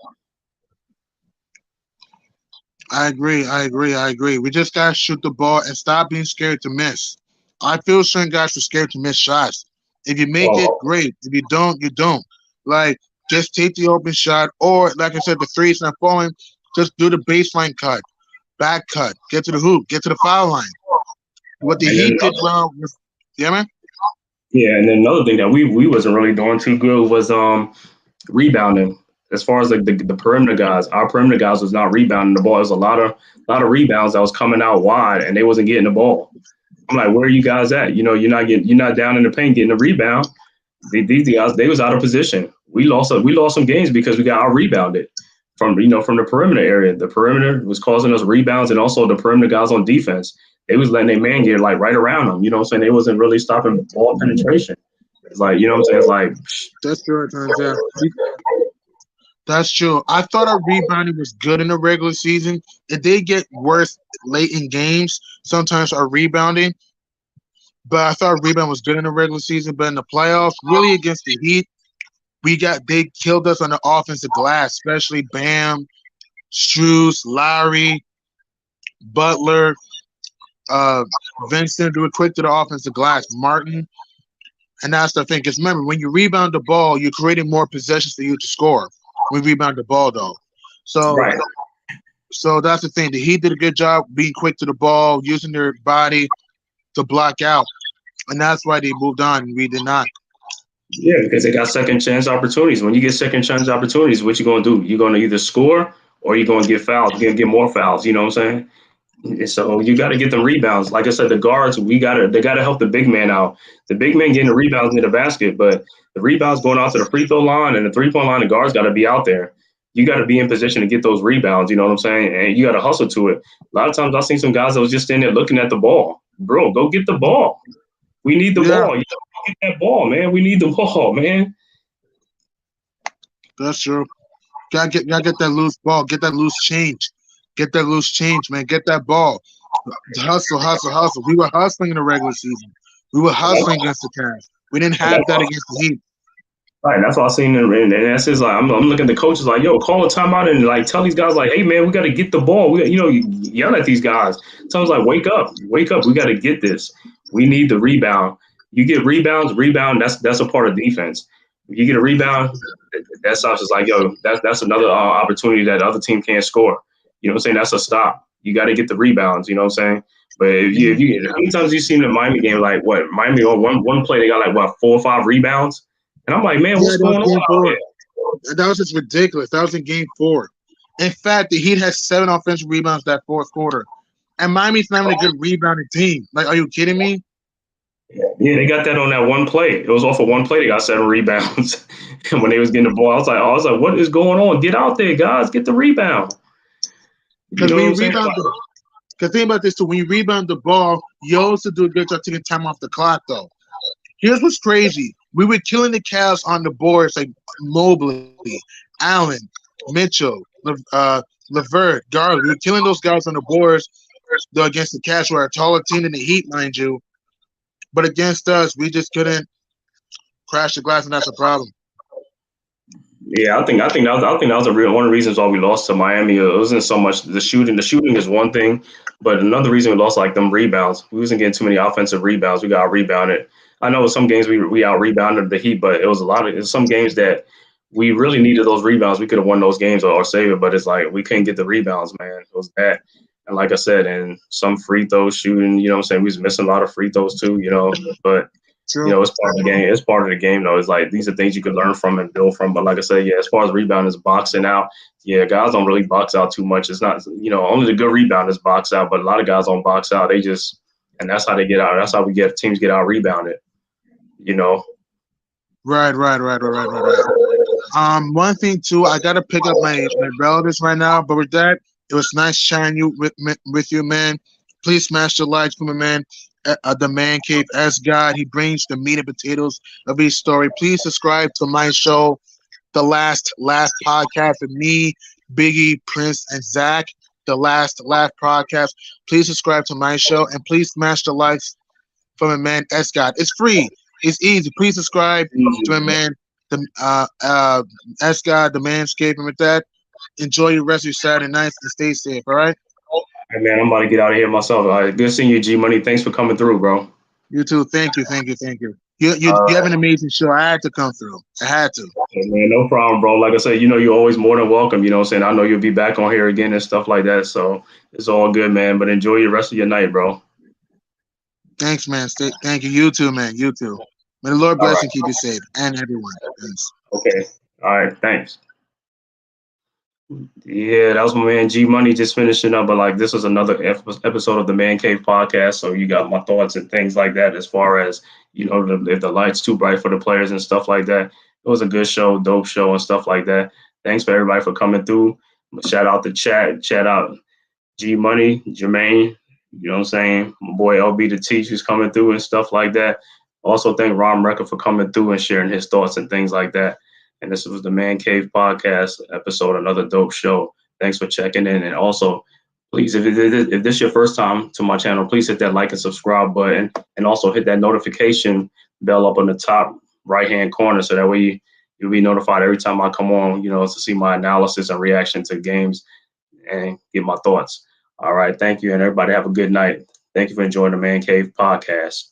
I agree. We just gotta shoot the ball and stop being scared to miss. I feel certain guys are scared to miss shots. If you make it, great. If you don't, you don't. Like, just take the open shot, or like I said, the three's not falling. Just do the baseline cut, back cut, get to the hoop, get to the foul line. What the Heat did well was, man. Yeah, and then another thing that we wasn't really doing too good was rebounding. As far as like the perimeter guys, our perimeter guys was not rebounding the ball. There was a lot of rebounds that was coming out wide, and they wasn't getting the ball. I'm like, where are you guys at? You're not down in the paint getting a rebound. These guys, they was out of position. We lost some games because we got out rebounded from the perimeter area. The perimeter was causing us rebounds, and also the perimeter guys on defense, they was letting their man get like right around them. You know what I'm saying? They wasn't really stopping ball penetration. It's like, you know what I'm saying? It's like that's true. Yeah. That's true. I thought our rebounding was good in the regular season. It did get worse late in games. Sometimes our rebounding, but I thought our rebound was good in the regular season. But in the playoffs, really against the Heat, they killed us on the offensive glass, especially Bam, Strus, Lowry, Butler, Vincent. They were quick to the offensive glass. Martin. And that's the thing. Because remember, when you rebound the ball, you're creating more possessions for you to score. We rebound the ball though, so that's the thing. The Heat did a good job being quick to the ball, using their body to block out, and that's why they moved on. We did not. Yeah, because they got second chance opportunities. When you get second chance opportunities, what you gonna do? You're gonna either score or you're gonna get fouled. You're gonna get more fouls. You know what I'm saying? So you got to get them rebounds. Like I said, the guards, they got to help the big man out. The big man getting the rebounds near the basket, but the rebounds going out to the free throw line and the 3-point line, the guards got to be out there. You got to be in position to get those rebounds. You know what I'm saying? And you got to hustle to it. A lot of times I've seen some guys that was just standing there looking at the ball. Bro, go get the ball. We need the ball. You gotta get that ball, man. We need the ball, man. That's true. Gotta get that loose ball. Get that loose change. Get that loose change, man. Get that ball. Hustle. We were hustling in the regular season. We were hustling against the Cavs. We didn't have that against the Heat. Right, that's what I seen, and that's just like I'm looking at the coaches like, yo, call a timeout and like tell these guys like, hey man, we got to get the ball. You yell at these guys. Tell them like, wake up. We got to get this. We need the rebound. You get rebound. That's a part of defense. If you get a rebound, that stops. It's like, yo, that's another opportunity that the other team can't score. You know what I'm saying? That's a stop. You got to get the rebounds. You know what I'm saying? But if you how many times you seen the Miami game, like what Miami on one play they got like what 4 or 5 rebounds, and I'm like, man, what's going on? That was just ridiculous. That was in game 4. In fact, the Heat had 7 offensive rebounds that fourth quarter, and Miami's not even a good rebounding team. Like, are you kidding me? Yeah, they got that on that one play. It was off of one play. They got 7 rebounds, and when they was getting the ball, I was like, what is going on? Get out there, guys! Get the rebound. Because when you rebound because think about this too. When you rebound the ball, you also do a good job taking time off the clock, though. Here's what's crazy. We were killing the Cavs on the boards like Mobley, Allen, Mitchell, LeVert, Garland. We were killing those guys on the boards though, against the Cavs, who are a taller team than the Heat, mind you. But against us, we just couldn't crash the glass, and that's a problem. Yeah, I think that was one of the reasons why we lost to Miami. It wasn't so much the shooting. The shooting is one thing, but another reason we lost like them rebounds. We wasn't getting too many offensive rebounds. We got rebounded. I know some games we out rebounded the Heat, but it was some games that we really needed those rebounds. We could have won those games or save it, but it's like we couldn't get the rebounds, man. It was bad. And like I said, and some free throws shooting, you know what I'm saying? We was missing a lot of free throws too, you know. But True. you know, it's part of the game. It's part of the game though. It's like these are things you can learn from and build from. But like I said, yeah, as far as rebounders boxing out, yeah, guys don't really box out too much. It's not, you know, only the good rebounders box out, but a lot of guys don't box out. They just, and that's how they get out. That's how we get teams get out rebounded. You know. Right. One thing too, I gotta pick up my relatives right now. But with that, it was nice chatting with you, man. Please smash the likes for my man, the Man Cave as God. He brings the meat and potatoes of each story. Please subscribe to my show, The Last Laugh Podcast with me, Biggie, Prince, and Zach. The Last Laugh Podcast. Please subscribe to my show and please smash the likes for my man S God. It's free. It's easy. Please subscribe to my man, the S God, the Man-Cave. And with that, enjoy your rest of your Saturday nights and stay safe. All right. Hey man, I'm about to get out of here myself. All right, good seeing you, G Money. Thanks for coming through, bro. You too. Thank you. You have an amazing show. I had to come through. I had to. Hey man, no problem, bro. Like I said, you know, you're always more than welcome. You know what I'm saying? I know you'll be back on here again and stuff like that. So it's all good, man. But enjoy the rest of your night, bro. Thanks, man. Thank you. You too, man. You too. May the Lord bless and keep you safe and everyone. Thanks. Okay. All right. Thanks. Yeah, that was my man G Money just finishing up. But like, this was another episode of the Man Cave podcast. So you got my thoughts and things like that as far as, you know, if the light's too bright for the players and stuff like that. It was a good show, dope show and stuff like that. Thanks for everybody for coming through. Shout out the chat. Shout out G Money, Jermaine. You know what I'm saying? My boy LB the Teach who's coming through and stuff like that. Also thank Ron Record for coming through and sharing his thoughts and things like that. And this was the Man Cave podcast episode, another dope show. Thanks for checking in. And also, please, if this is your first time to my channel, please hit that like and subscribe button. And also hit that notification bell up on the top right-hand corner. So that way you'll be notified every time I come on, you know, to see my analysis and reaction to games and give my thoughts. All right. Thank you. And everybody have a good night. Thank you for enjoying the Man Cave podcast.